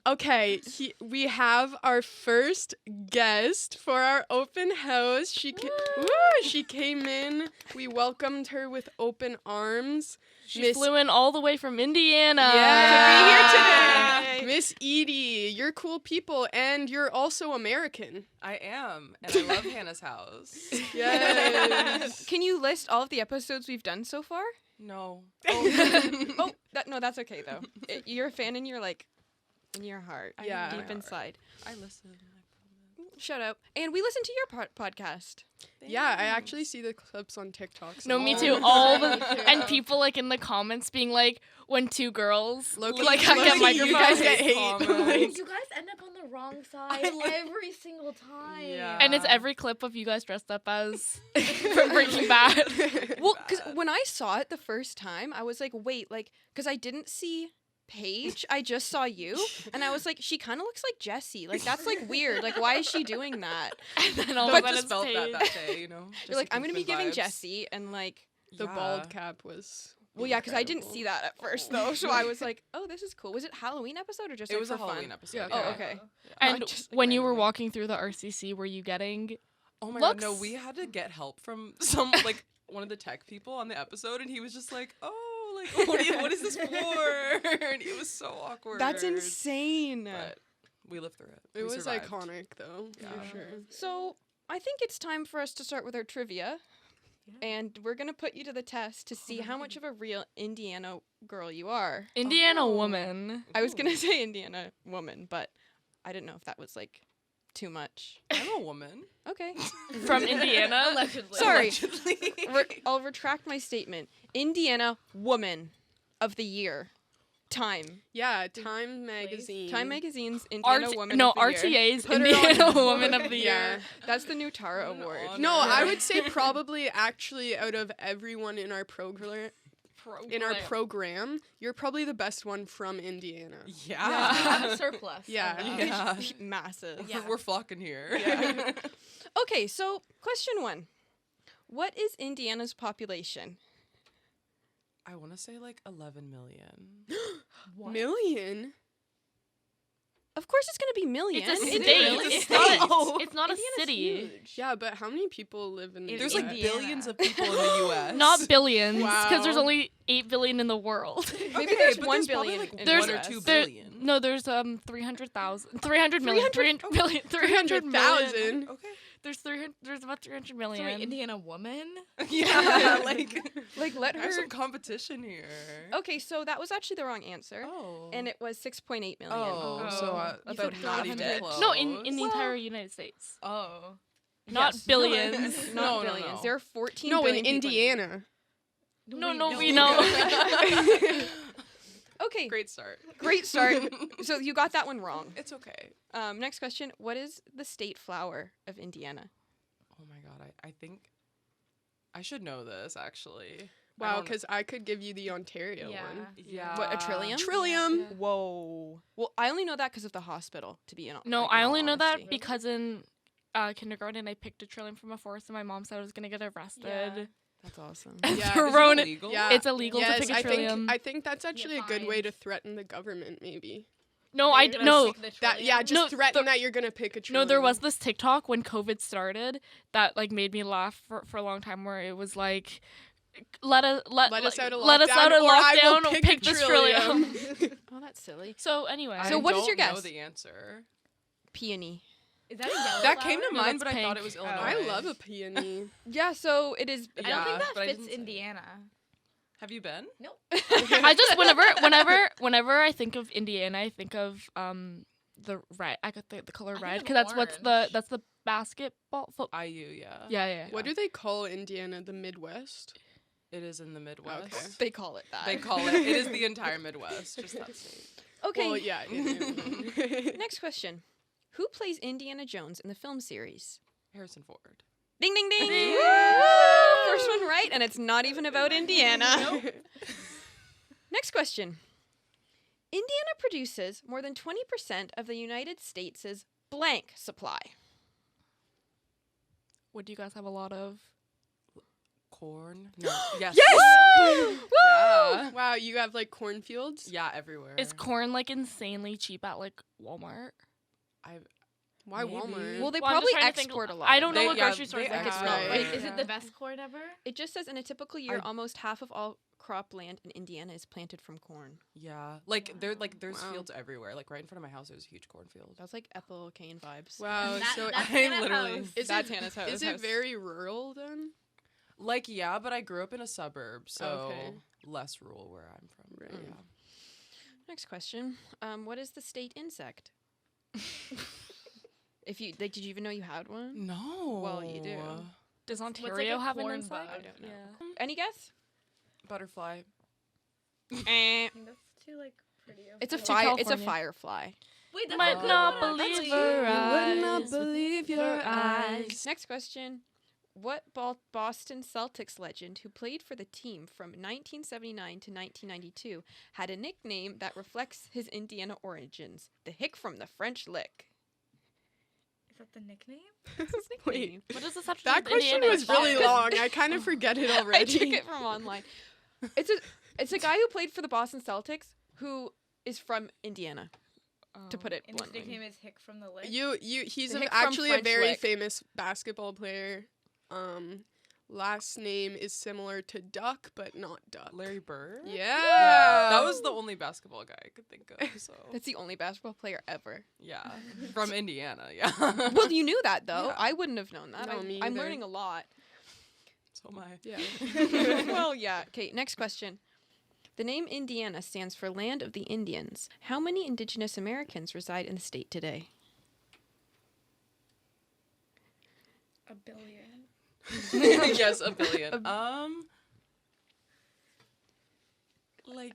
Okay, we have our first guest for our open house. She came in. We welcomed her with open arms. She flew in all the way from Indiana. Yeah, to be here today. Miss Edie, you're cool people, and you're also American. I am, and I love Hannah's house. Yes. Can you list all of the episodes we've done so far? No. That's okay though. You're a fan in your in your heart. Yeah. Deep inside. I listen. Shut up. And we listen to your podcast. Yeah, I actually see the clips on TikTok. No, me sometimes. too. All the and people in the comments being like, when two girls Loki, get microphones. you guys get hate. You guys end up on the wrong side every single time. Yeah. And it's every clip of you guys dressed up as from Breaking Bad. Well, because when I saw it the first time, I was like, wait, because I didn't see Paige, I just saw you, and I was like, she kind of looks like Jessie. That's weird. Why is she doing that? And then all I of a just sudden felt it's that Paige. day, you know. You're like, I'm gonna be giving vibes. Jessie, and The bald cap was. well, yeah, because I didn't see that at first though, so I was like, oh, this is cool. Was it Halloween episode or just It was for a Halloween fun? episode. Yeah, Oh, okay. And Just, when you were randomly. walking through the RCC, were you getting Oh my looks? god, no, we had to get help from some one of the tech people on the episode, and he was just like, "Oh, what is this for?" And it was so awkward. That's insane. But we lived through it. It We was survived. iconic, though, Yeah. for sure. So I think it's time for us to start with our trivia. And we're going to put you to the test to see how much of a real Indiana girl you are. Indiana woman? I was going to say Indiana woman, but I didn't know if that was too much. I'm a woman. Okay. From Indiana? Allegedly. Sorry. Allegedly. I'll retract my statement. Indiana woman of the year. Time. Yeah, Time magazine. Time Magazine's Indiana woman of the year. RTA's Put her Indiana on- Woman of the Yeah. Year. That's the new Tara An Award. honor. No, I would say probably actually out of everyone in our program, you're probably the best one from Indiana. I Yeah. have a surplus. Yeah. Yeah. Massive. Yeah. We're flocking here. Yeah. Okay, so question 1. What is Indiana's population? I want to say 11 million. What? Million? Of course it's going to be millions. It's a Is state. it really? It's It's not. not. It's not a Indiana's city. huge. Yeah, but how many people live in It- There's the Indiana. billions of people in the U.S. Not billions, because there's Wow. only 8 billion in the world. Maybe there's but 1 there's probably, billion in There's- one or US. 2 there- billion. No, there's 300,000, 300 million, 300 million, 300 million. 300,000. Okay. There's about 300 million. Sorry, Indiana woman? Yeah, Let I have her. some competition here. Okay, so that was actually the wrong answer. Oh. And it was 6.8 million. Oh, Oh. so You about said not even 100. close. No, in the Well- entire United States. Oh. Not Yes. billions. Not No, no, billions. no. There are 14 No, in billion people Indiana. No, we know. Okay, Great start. great start. So you got that one wrong. It's okay. Next question. What is the state flower of Indiana? Oh my god, I think I should know this actually. Wow, because I could give you the Ontario Yeah. one. Yeah. What, a trillium? Trillium. Yeah. Whoa. Well, I only know that because of the hospital, to be honest. No, I only know that because in kindergarten I picked a trillium from a forest and my mom said I was going to get arrested. That's awesome. And Yeah. thrown Is it it. illegal? Yeah. It's illegal Yes, to pick a trillium. I think that's actually a good way fined. to threaten the government, maybe. No, That you're gonna no. take the That yeah, trillium? just No, threaten that you're gonna pick a trillium. No, there was this TikTok when COVID started that made me laugh for a long time where it was like let us out of lockdown or pick this trillium. Oh, that's silly. So anyway. So what is your I don't guess? know the answer. Peony. Is that a yellow That came to flower? No, mind, that's but I thought it pink. was Illinois. I love a peony. Yeah, so it is. I don't Yeah, think but I that fits didn't say. Indiana. Have you been? Nope. I just whenever I think of Indiana, I think of the red. I got the color I red think because of that's the basketball. IU, yeah. Yeah. What do they call Indiana? The Midwest? It is in the Midwest. Okay. They call it that. They call it. It is the entire Midwest, just that state. Okay. Well, yeah. Next question. Who plays Indiana Jones in the film series? Harrison Ford. Ding, ding, ding. Ding. Woo! First one right, and it's not even about Indiana. Next question. Indiana produces more than 20% of the United States' blank supply. What do you guys have a lot of? Corn? No. Yes. Yes! Yeah. Wow, you have like cornfields? Yeah, everywhere. Is corn like insanely cheap at like Walmart? Why Maybe. Walmart? Well, they Well, I'm probably just trying to think- export a lot. I of don't know it. what grocery stores they they it's have. not Right. like- Is it the Yeah. best corn ever? It just says in a typical year, I- almost half of all cropland in Indiana is planted from corn. Yeah. There's Wow. fields everywhere. Like right in front of my house, there's a huge cornfield. That's like Ethel Kane vibes. Wow, so That's I Hannah's literally- house. is That's it, Hannah's house. is it very rural then? Like, yeah, but I grew up in a suburb, so Okay. less rural where I'm from. Right. Yeah. Next question. What is the state insect? If you did you even know you had one? No. Well, you do. Does like Ontario a have an corn insect? bug? I don't know. Yeah. Any guess? Butterfly. Eh. That's too like pretty. It's a To fire. It's a California. firefly. Wait, that's Might a good not one. believe That's her cute. eyes. would not believe your eyes. Next question. What Boston Celtics legend who played for the team from 1979 to 1992 had a nickname that reflects his Indiana origins? The Hick from the French Lick. Is that the nickname? That's his Wait. nickname. What does this have to That do with question Indiana? was really Because- long. I kind of forget it I already. took it from online. It's a guy who played for the Boston Celtics who is from Indiana, to put it And his bluntly. nickname is Hick from the Lick. He's The Hick from actually a French very Lick. famous basketball player. Last name is similar to Duck, but not Duck. Larry Bird? Yeah. That was the only basketball guy I could think of, so. That's the only basketball player ever. Yeah. From Indiana, yeah. Well, you knew that though. Yeah. I wouldn't have known that. No, me I'm either. learning a lot. So am I. Yeah. Well, yeah. Okay, next question. The name Indiana stands for Land of the Indians. How many indigenous Americans reside in the state today? A billion. Yes, a billion. Like,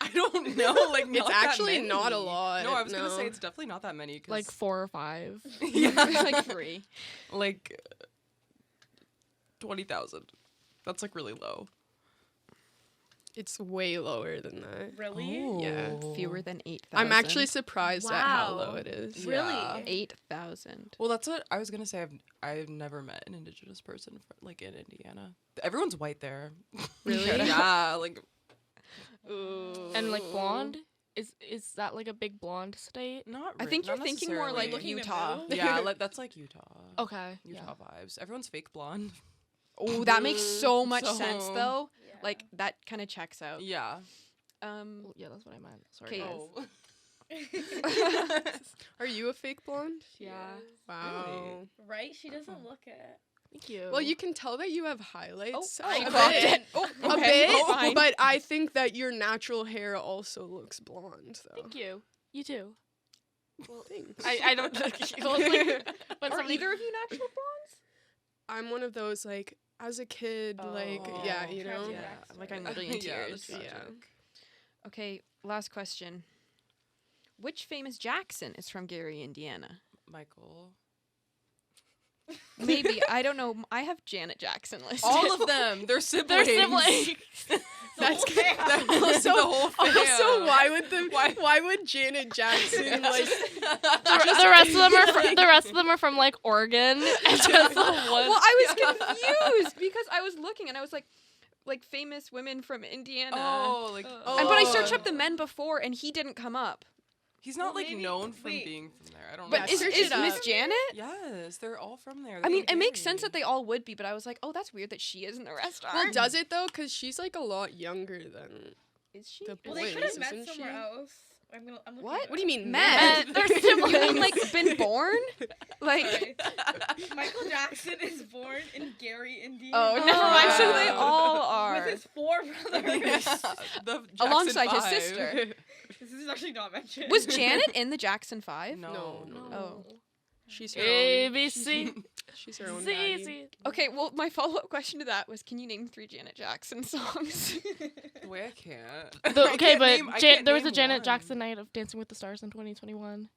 I don't know. Like, It's not that actually many. not a lot, No, I was gonna no. say it's definitely not that many. 'Cause Like 4 or 5. yeah, Like 3. like 20,000. That's like really low. It's way lower than that. Really? Yeah. Fewer than 8,000. I'm actually surprised at how Wow. low it is. Yeah. Really? 8,000. Well, that's what I was gonna say. I've never met an indigenous person like in Indiana. Everyone's white there. Really? Yeah, like Ooh. And like blonde? Is that like a big blonde state? not. I think not you're thinking more like necessarily. Utah. Yeah, like that's like Utah. Okay. Utah vibes. Everyone's fake blonde. Oh, that makes so much sense So- though. Yeah. Like that kind of checks out. Yeah. Well, yeah, that's what I meant. Sorry. Okay. guys. Oh. Are you a fake blonde? Yeah. Wow. Right? She doesn't look it. Thank you. Well, you can tell that you have highlights. I a clocked bit. it. Oh, A okay, bit, fine. but I think that your natural hair also looks blonde, though. Thank you. You too. Thanks. I don't. Well, like, when Are somebody- either of you natural blondes? I'm one of those, like, as a kid, like, Oh. yeah, you know? Yeah. Like I'm literally in Yeah, tears. that's Yeah. tragic. Okay, last question. Which famous Jackson is from Gary, Indiana? Michael. Maybe. I don't know. I have Janet Jackson listed. All of them. They're siblings. They're siblings. That's The also, whole fam. also why would Janet Jackson, like, the rest of them are the rest of them are from like Oregon. And just the one. Well, I was confused because I was looking and I was like famous women from Indiana. Oh, like. And, but I Oh. searched up the men before and he didn't come up. He's not Well, like maybe- known from wait. being from there. I don't But know. Yeah, is search Miss it up. Janet? Yes, they're all from there. I They're mean, from it makes sense Gary. that they all would be, but I was like, oh, that's weird that she is and the rest well, aren't. does it, though? Because she's, like, a lot younger than Is she? the Well, boys, they could have met isn't somewhere she? else. I'm looking What? it What do you mean, Men. men? They're You siblings. mean like been born? Like, Sorry. Michael Jackson is born in Gary, Indiana. oh, never mind. So they Wow. all are. With his 4 brothers. The Alongside Jackson his Five. sister. This is actually not mentioned. Was Janet in the Jackson 5? No. Oh. She's her own. ABC. She's her own baddie. ZZ. Okay, well, my follow-up question to that was, can you name 3 Janet Jackson songs? The way I can't. The- I okay, can't but name- I can't there was a name Janet one. Jackson night of Dancing with the Stars in 2021.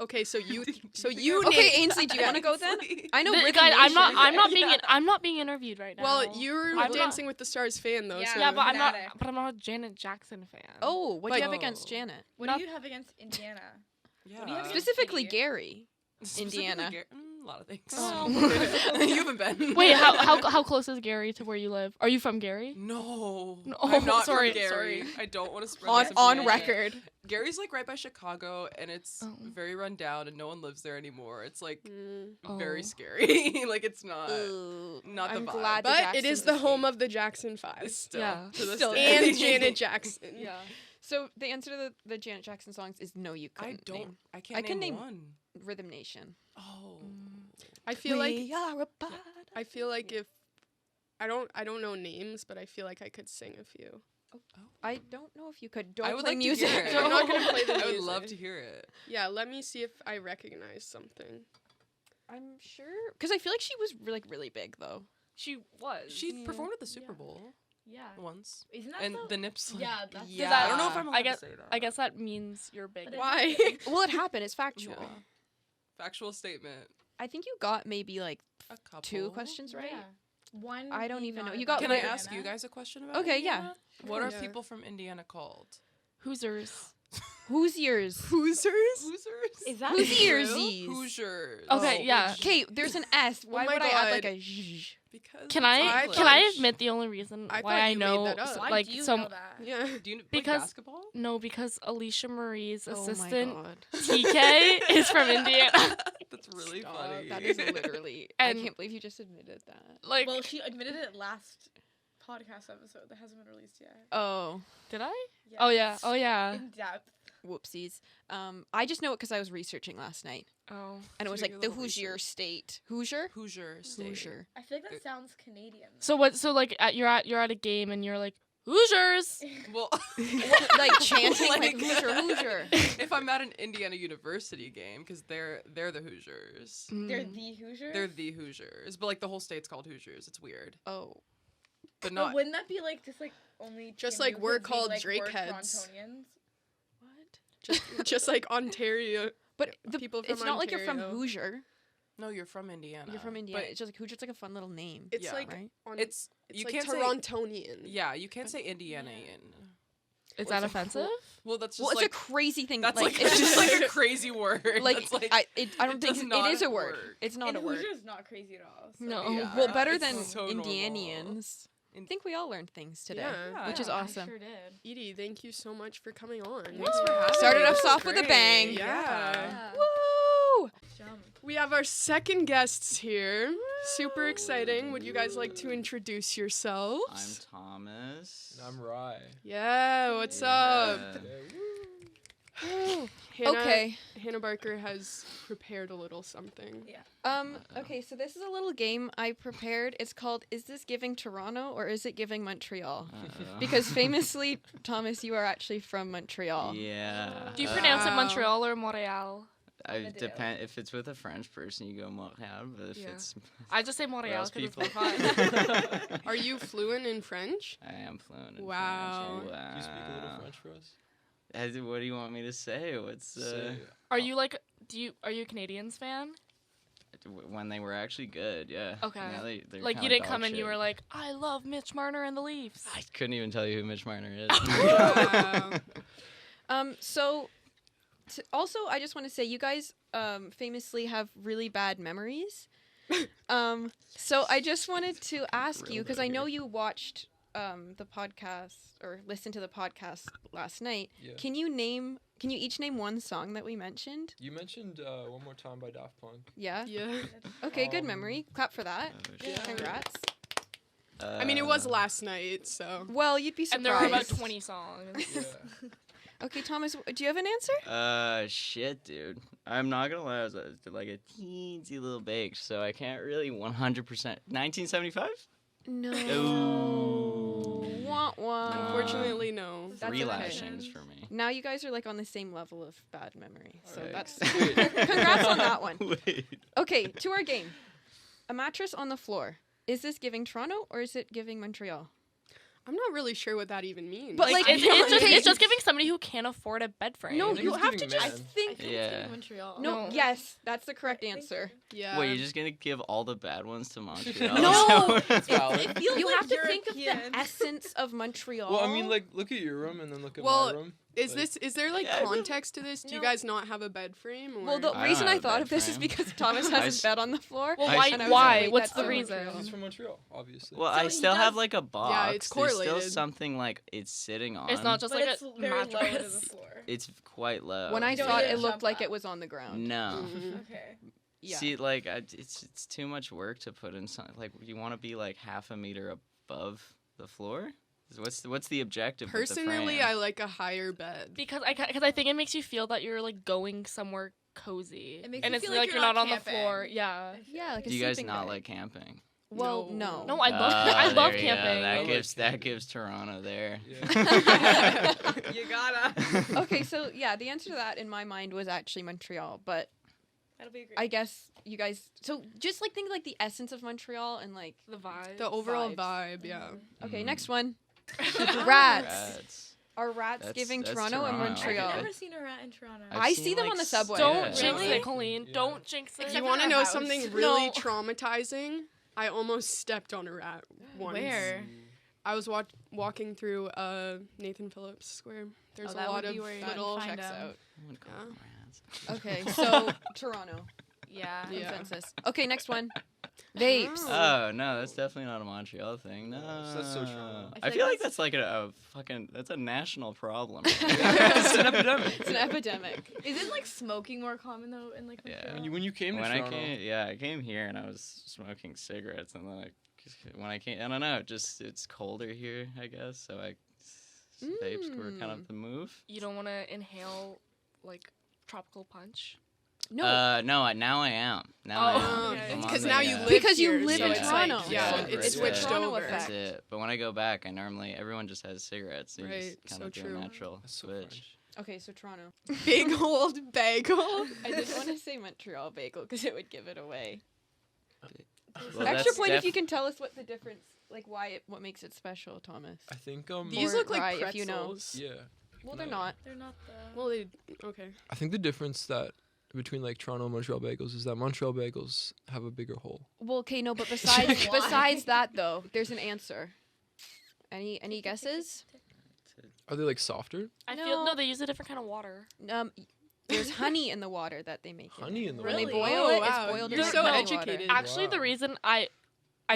Okay, so you Okay, name- Ainsley, do you want to go then? I know Rick Guys, and I'm not. Nation. I'm not being. I'm not being interviewed right now. Well, you're I'm a not- Dancing with the Stars fan, though. Yeah. so Yeah, but I'm not. Fanatic. But I'm not a Janet Jackson fan. Oh, what do you have But- against Janet? What Not- do you have against Indiana? Yeah. What do you have against Specifically Kitty? Gary. Indiana. A lot of things. Oh. You haven't been. Wait, how close is Gary to where you live? Are you from Gary? No. No, I'm not sorry, from Gary. sorry. I don't want to spread On misinformation. record. Gary's like right by Chicago, and it's Oh. very run down, and no one lives there anymore. It's like Oh. very scary. Like it's not Ooh, not the I'm vibe. glad the But it is Jacksons the home escaped. of the Jackson 5. Still, Yeah. to this Still. day. And Janet Jackson. Yeah. So the answer to the Janet Jackson songs is no, you I couldn't. don't. Name. I can't I can name name- one. Rhythm Nation. Oh. I feel like We are a part I feel like if I don't know names, but I feel like I could sing a few. I don't know if you could. Don't I would play like music. To hear it. I'm not gonna play the I would music. love to hear it. Yeah, let me see if I recognize something. I'm sure because I feel like she was really big though. She was. She Yeah. performed at the Super Yeah. Bowl Yeah. once, Isn't that and the the Nips. Yeah, that's Yeah. that- I don't know if I'm allowed I guess- to say that. I guess that means you're big. But Why? Well, it happened. It's factual. Yeah. Factual statement. I think you got maybe like A couple. 2 questions right. Yeah. One. I don't being even know. not You about got Can I Indiana. ask you guys a question about Okay, yeah. Indiana? What are Yeah. people from Indiana called? Hoosiers. Who's yours? Hoosers? Hoosiers. Is that Who's true? earsies? Hoosiers. Okay, Oh, yeah. Okay, there's an S. Why my would I add like God. a zh? Because Can it's I English. can I admit the only reason I why thought I you made know that up. s- Why like do you some know that? Yeah. Do you play Because- basketball? no because Alicia Marie's Oh my assistant God. TK is from Indiana. That's really Stop. funny. That is literally. And- I can't believe you just admitted that. Like Well, she admitted it last podcast episode that hasn't been released yet. Oh, did I? Oh yeah. Yes. Oh yeah. In depth. whoopsies. I just know it because I was researching last night, Oh. and it was Doing like a the little Hoosier research. state. Hoosier. Hoosier State. Hoosier. I feel like that sounds Canadian. So what? So like you're at a game and you're like Hoosiers. Well, Like chanting like Like- Hoosier, Hoosier. if I'm at an Indiana University game, because they're the Hoosiers. They're Mm. the Hoosiers. They're the Hoosiers, but like the whole state's called Hoosiers. It's weird, Oh, but But not. wouldn't that be like just like only Just TMU like we're could be, called like, we're Drakeheads. Torontonians? what? Just like Ontario. But the People from it's not like you're from Ontario. Hoosier. No, you're from Indiana. You're from Indiana. But It's just like Hoosier's like a fun little name. It's Yeah. like right? it's it's you like can't say. Torontonian. Yeah, you can't say Indianian. Is Well, that it's a offensive? Well, that's just Well, it's like a crazy thing. that's like, like it's it's just like a crazy word. like, That's like I don't it think does it not is a word. work. It's not and a word. Hoosier's not crazy at all. So. No. Yeah, Well, better it's than so normal. Indianians. I think we all learned things today, Yeah. which is I awesome. sure did. Edie, thank you so much for coming on. Thanks for having Started me. us This was off with a great. bang. Yeah. Woo! Jump. We have our second guests here. Super exciting. Would you guys like to introduce yourselves? I'm Thomas. And I'm Rye. Yeah, what's up? Yeah. Hannah, Okay. Hannah Barker has prepared a little something. Okay, so this is a little game I prepared. It's called Is This Giving Toronto or Is It Giving Montreal? Uh-oh. Because famously, Thomas, you are actually from Montreal. Yeah. Do you pronounce it Wow. Montreal or Montreal? I Montreal. depend if it's with a French person, you go Montreal. But if Yeah. it's I just say Montreal Wales because it's people, more fun. Are you fluent in French? I am fluent. In Wow. French. Wow. Do you speak a little French for us? What do you want me to say? What's Say, Are you like are you a Canadians fan? when they were actually good? Yeah. Okay. Now they're Like you kinda didn't dog come and you shit. were like, I love Mitch Marner and the Leafs. I couldn't even tell you who Mitch Marner is. Wow. So, also, I just want to say you guys famously have really bad memories. So I just wanted to ask you, because I know you watched the podcast or listened to the podcast last night. Yeah. Can you each name one song that we mentioned? You mentioned One More Time by Daft Punk. Yeah? Yeah. Okay, good memory. Clap for that. Oh, Yeah. shit. Congrats. I mean, it was last night, so. Well, you'd be And surprised. there were about 20 songs. Yeah. Okay, Thomas, do you have an answer? Shit, dude. I'm not gonna lie, I was like a teensy little baked, so I can't really 100%. 1975? No. Ooh. Wah, wah. Unfortunately, no. That's Three okay. lashings for me. Now you guys are like on the same level of bad memory. So Alright. that's congrats on that one. Wait. Okay, to our game. A mattress on the floor. Is this giving Toronto or is it giving Montreal? I'm not really sure what that even means. But, like, it's just giving somebody who can't afford a bed frame. No, I think you it's have to giving just man. I think. think Yeah. it's giving Montreal. No, No. yes, that's the correct answer. yeah. Wait, you're just gonna give all the bad ones to Montreal? No! It's valid. It feels You like have to think of European. the essence of Montreal. Well, I mean, like, look at your room and then look at Well, my room. Is there like Yeah, I context to this? Do you No. guys not have a bed frame? Or? Well, the I don't reason have I a thought bed of this is frame. because Thomas has his bed on the floor. Well, I why? s- and I was Why? like, wait, What's that's the so reason? He's from Montreal, obviously. Well, So I he still have does- like a box. Yeah, it's There's still correlated. something like it's sitting on. It's not just But like it's a very low to the mattress. floor. It's quite low. When I Don't saw it, even it looked jump like up. it was on the ground. No. Mhm. Okay. Yeah. See, like it's too much work to put in something. Like you want to be like half a meter above the floor. What's the objective? with the Personally, frame? I like a higher bed. Because I think it makes you feel that you're like going somewhere cozy. It makes and you it's feel like you're you're not not on the camping. floor. Yeah. Yeah, like a Do you guys sleeping not bag. like camping? Well, No. no. No, I love I there love you go. camping. That I gives like that gives Toronto there. Yeah. You gotta. Okay, so yeah, the answer to that in my mind was actually Montreal, but That'll be great. I guess you guys. So just like think like the essence of Montreal and like. The vibe. The overall Vibes. vibe, yeah. Okay, Mhm. next one. Rats. Rats. Are rats That's- giving that's Toronto and Toronto. Montreal? I've never seen a rat in Toronto. I've I seen, see them like, on the subway. Don't Yeah. jinx Really? it, Colleen. Yeah. Don't jinx it. Except You for want to the know house. something really No. traumatizing? I almost stepped on a rat once. Where? I was walking through Nathan Phillips Square. There's Oh, a that lot would of be where you little. find checks them. out. I would call Yeah. them rats. Okay, so Toronto Yeah. Yeah. consensus. Okay, next one. Vapes. Oh. Oh no, that's definitely not a Montreal thing. No, That's so Toronto. I feel like that's like a fucking that's a national problem. It's an epidemic. It's an epidemic. Isn't like smoking more common though in like Yeah. Montreal? When you came to when Toronto, I came here and I was smoking cigarettes, and then when I came, I don't know, it's colder here, I guess. So vapes were kind of the move. You don't want to inhale like tropical punch. No, No, now I am. Now I am. okay. I'm on Because the, now you uh, live Because you here, live so in it's Toronto. Like, yeah, Yeah, it's right. switched Toronto over. effect. That's it. But when I go back, everyone just has cigarettes. So you Right, just kind so of do true. a natural That's so switch. French. Okay, so Toronto. Big old bagel. I didn't want to say Montreal bagel because it would give it away. Well, Extra that's point if you can tell us what the difference, like what makes it special, Thomas. I think These Or look like rye, pretzels. if you know. yeah. Well, they're not. They're not the. Well, they okay. I think the difference that between like Toronto and Montreal bagels is that Montreal bagels have a bigger hole. Well, okay, no, but besides Why? besides that though, there's an answer. Any guesses? Are they like softer? I No. feel no. They use a different kind of water. There's honey in the water that they make. Honey in the When Really? they boil Oh, it, wow. it's boiled You're in so honey educated. water. Actually, the Wow. reason I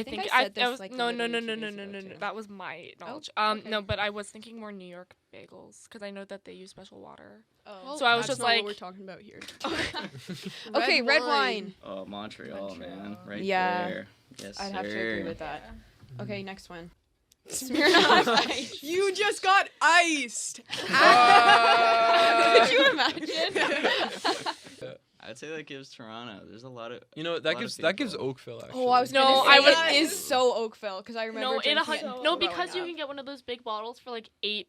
think think I I, said this, I was like, no literally 2 days no ago, too. that was my knowledge. okay. No, but I was thinking more New York bagels because I know that they use special water. Oh. So I was That's just not like- what we're talking about here. Okay, red wine. Oh, Montreal, man, right Yeah. there. Yes, I'd sir. have to agree with that. Yeah. Okay, next one. Smirnoff Ice. You just got iced. Could you imagine? I'd say that gives Toronto. There's a lot of. You know lot that of gives people. Oakville actually. Oh, I was No, gonna say I was- it is so Oakville because I remember. No, drinking it so no, growing because you up. can get one of those big bottles for like $8,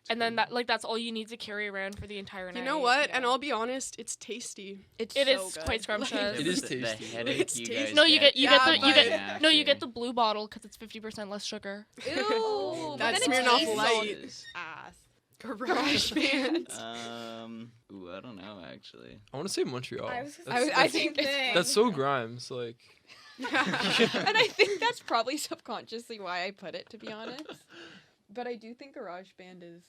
and then that's all you need to carry around for the entire night. You know what? And yeah. I'll be honest, it's tasty. It's It so is good. quite scrumptious. It is The tasty. headache It's you tasty. guys No, you get Yeah, but- you get the blue bottle because it's 50% less sugar. Ew, but That's then it Smirnoff tastes Light. ass. Garage band. Ooh, I don't know actually. I want to say Montreal. I was. That's- I think it's- That's so Grimes. Like And I think that's probably subconsciously why I put it, to be honest. But I do think Garage Band is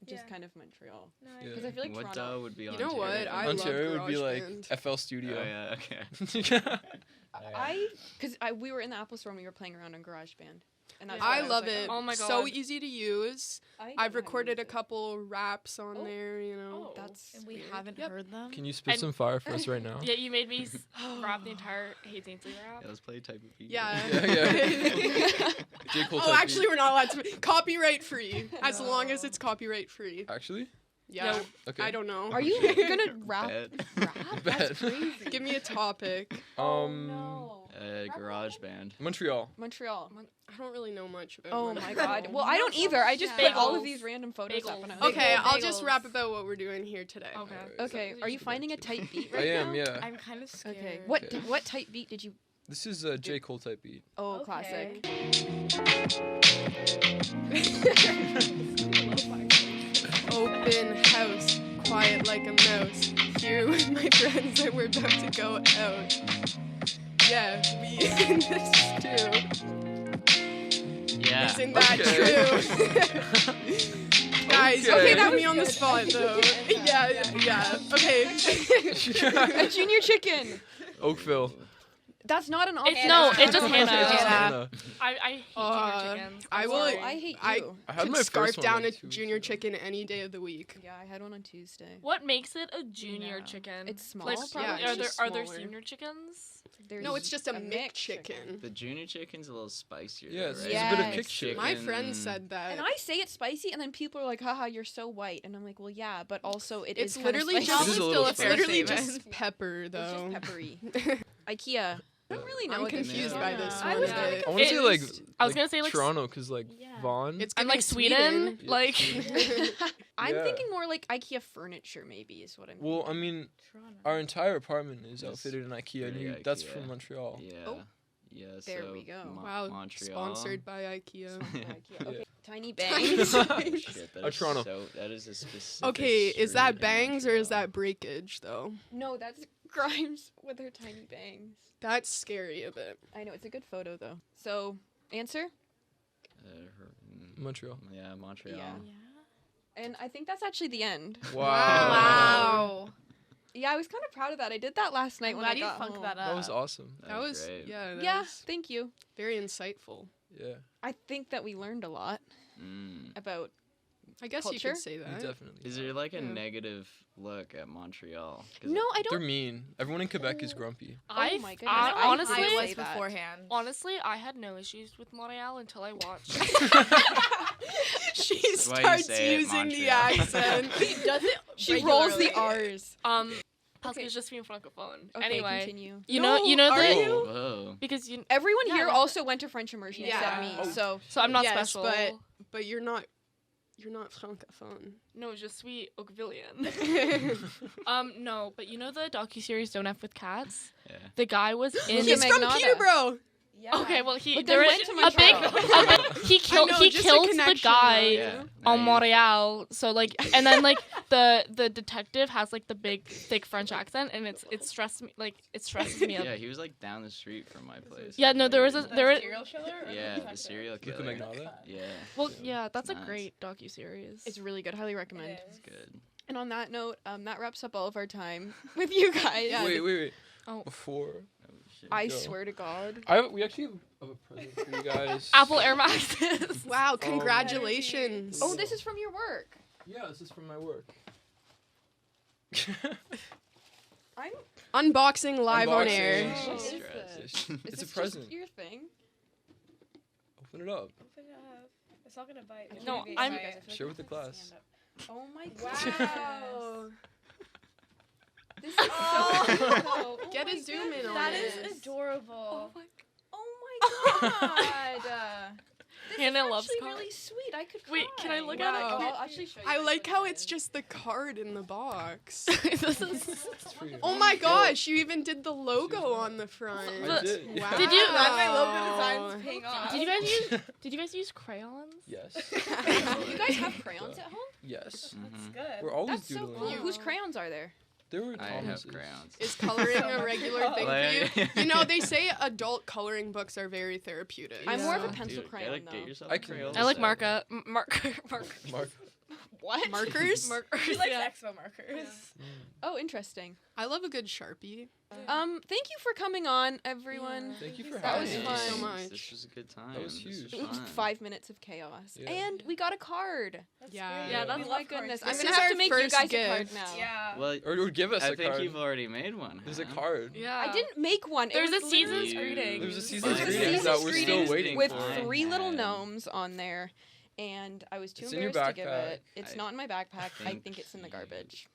just Yeah. kind of Montreal. No, Yeah. Because I feel like What Toronto. would be You know what? Ontario? I love Ontario would be Garage like Band. FL Studio. Oh yeah, okay. Because we were in the Apple store and we were playing around on Garage Band. And that's Yeah. why I was love like, it. Oh my So God. easy to use. I don't I've know how to recorded a use it. couple raps on Oh. there, you know. Oh. That's And we weird. haven't Yep. heard them. Can you spit And- some fire for us right now? Yeah, you made me rap the entire Hate Ainsley rap. Yeah, let's play type of beat. Yeah. Yeah. J. Cole Oh, type actually, we're not allowed to. Copyright free. As long as No. it's copyright free. Actually? Yeah. No. Okay. I don't know. Are you gonna rap? Bet. Rap? That's Bet. crazy. Give me a topic. No. Garage band. Montreal. Montreal. I don't really know much about Oh Montreal. my god. Well, I You don't know either. I just put all of Bagels. these random photos up Bagels. and I was Okay, Bagel I'll just bagels. rap about what we're doing here today. Okay. Okay, are you finding a tight beat I right am, now? yeah. I'm kind of scared. Okay. Okay. What tight beat did you? This is a J. Cole type beat. Oh, Okay. classic. Open house, quiet like a mouse. Here with my friends and we're about to go out. Yeah, we in this too. Yeah. Isn't that Okay. true? guys. Okay. Okay, that put was me on the good. spot though. Yeah. Okay. A junior chicken. Oakville. That's not an option. It's no, it's just It's Hannah. just Hannah. Hannah. I hate junior chickens. I will. Sorry. I hate I you. I had could my scarf first one, down like, a 2 weeks junior ago. chicken any day of the week. Yeah, I had one on Tuesday. What makes it a junior know. chicken? It's small, Like, probably. Yeah, are it's there just are there smaller. senior chickens? No, it's just a mixed McChicken. The junior chicken's a little spicier. Yeah, though, it's right? a bit of Like kick shit. My chicken- friend said that. And I say it's spicy, and then people are like, haha, you're so white. And I'm like, well, yeah, but also it's kinda literally spicy. just It is a little it's spicy. literally Fair just pepper It's though. just peppery. IKEA. I don't really know. I'm what this confused is. by this I one. was a kinda bit. I want to say like I was gonna say, like, Toronto because like Yeah. Vaughan. It's And gonna like be Sweden, Yeah. like I'm Yeah. thinking more like IKEA furniture, maybe, is what I'm Well, I mean, our entire apartment is Yes. outfitted in IKEA. And Very that's IKEA. from Montreal. Yeah. Oh. Yeah. There so we go. Wow, Montreal. sponsored by IKEA. IKEA. Okay. Tiny Tiny bangs. Bangs. Shit, that Oh, is Toronto. So, that is a specific. Okay, is that street in bangs or is Montreal. that breakage though? No, that's Grimes with her tiny bangs. That's scary a bit. I know, it's a good photo, though. So, answer? Montreal. Yeah, Montreal. Yeah. And I think that's actually the end. Wow. Wow. Yeah, I was kind of proud of that. I did that last night I'm when glad I you got funked home. that up. That was awesome. That was great. yeah. That Yeah, was thank you. very insightful. Yeah, I think that we learned a lot Mm. about. I guess you Culture? could say that. definitely. Is there like a Yeah. negative look at Montreal? 'Cause No, I They're don't. mean. Everyone in Quebec is grumpy. I my goodness. I I honestly I say was that. beforehand. honestly I had no issues with Montreal until I watched. She That's why you starts say it, using the Montreal. accent. Does it? She rolls the R's. Parce Okay. que je suis une francophone. Okay, anyway, continue. you know are the you? Whoa. because you Everyone Yeah, here that's also went to French immersion except Yeah. me, Oh. so so I'm not Yes, special. but you're not francophone. No, je suis Oakvillian. No, but you know the docuseries Don't F with Cats? Yeah. The guy was in. He's He's from Magnata. Peterborough. Yeah. Okay, well he But there they was went to a big, Montreal. he killed I know, he just a killed the connection, guy though, Yeah. on nice. Montreal. So like, and then like the detective has like the big thick French accent, and it stresses me me out. Yeah, he was like down the street from my place. Yeah, no, there was a The there. serial killer? Or Yeah, the serial Luca killer. Magnotta? Yeah. Well, yeah, that's a Nice. great docuseries. it's really good. Highly recommend. It's good. And on that note, that wraps up all of our time with you guys. Yeah. Wait. Oh. Before Oh, shit. I Go. swear to God. we actually have a present for you guys. Apple Air Maxes. Wow, congratulations. Oh, this is from your work. Yeah, this is from my work. I'm. Unboxing live on Unboxing. air. What is Stress. this? it's Is a this present. Just your thing? Open it up. Open it up. It's not gonna bite. No, Okay, I'm- guys, I feel Share like with the I'm class. stand up. Oh my Wow. This is so cute, though. Oh Get my a zoom in on That it. is adorable. Oh my God. This Hannah is loves actually cards. really sweet. I could. Wait, can I cry. look at it? Wow. Can I- I'll actually show you. I this like one how is. it's just the card in the box. This is. It's for you. Oh my gosh, you even did the logo on the front. I did. Wow. Did you- Glad my logo design's paying off. Did you guys use crayons? Yes. You guys have crayons at home? Yes. That's Mhm. good. We're always That's so doodling. cool. You- Whose crayons are there? There were I have Thomas's. crayons. Is coloring a regular thing for Like- you? You know, they say adult coloring books are very therapeutic. I'm more of a Yeah. pencil Dude, crayon, get though. yourself I a can- Crayola I like set. marker. Mark. Mark. What? Markers? Markers. She likes yeah. expo markers. Oh, interesting. I love a good Sharpie. Thank you for coming on, everyone. Thank you for That was having Thank me. you so fun. much. This was a good time. That was This huge. was fun. 5 minutes of chaos. Yeah. And we got a card. That's Yeah. great. Yeah, that's- We Oh love my goodness. cards I'm This going is to have our to make you first guys a card gift. now. Yeah. Well, Or give us I a think card. you've already made one. There's a huh? card. Yeah. I didn't make one. It There's was a literally- season's greeting. There's a There's season's a greetings season's that we're still greetings waiting with for. 3 little had. gnomes on there, and I was too It's in your embarrassed to give backpack. it. It's I not in my backpack. I think think it's in the garbage.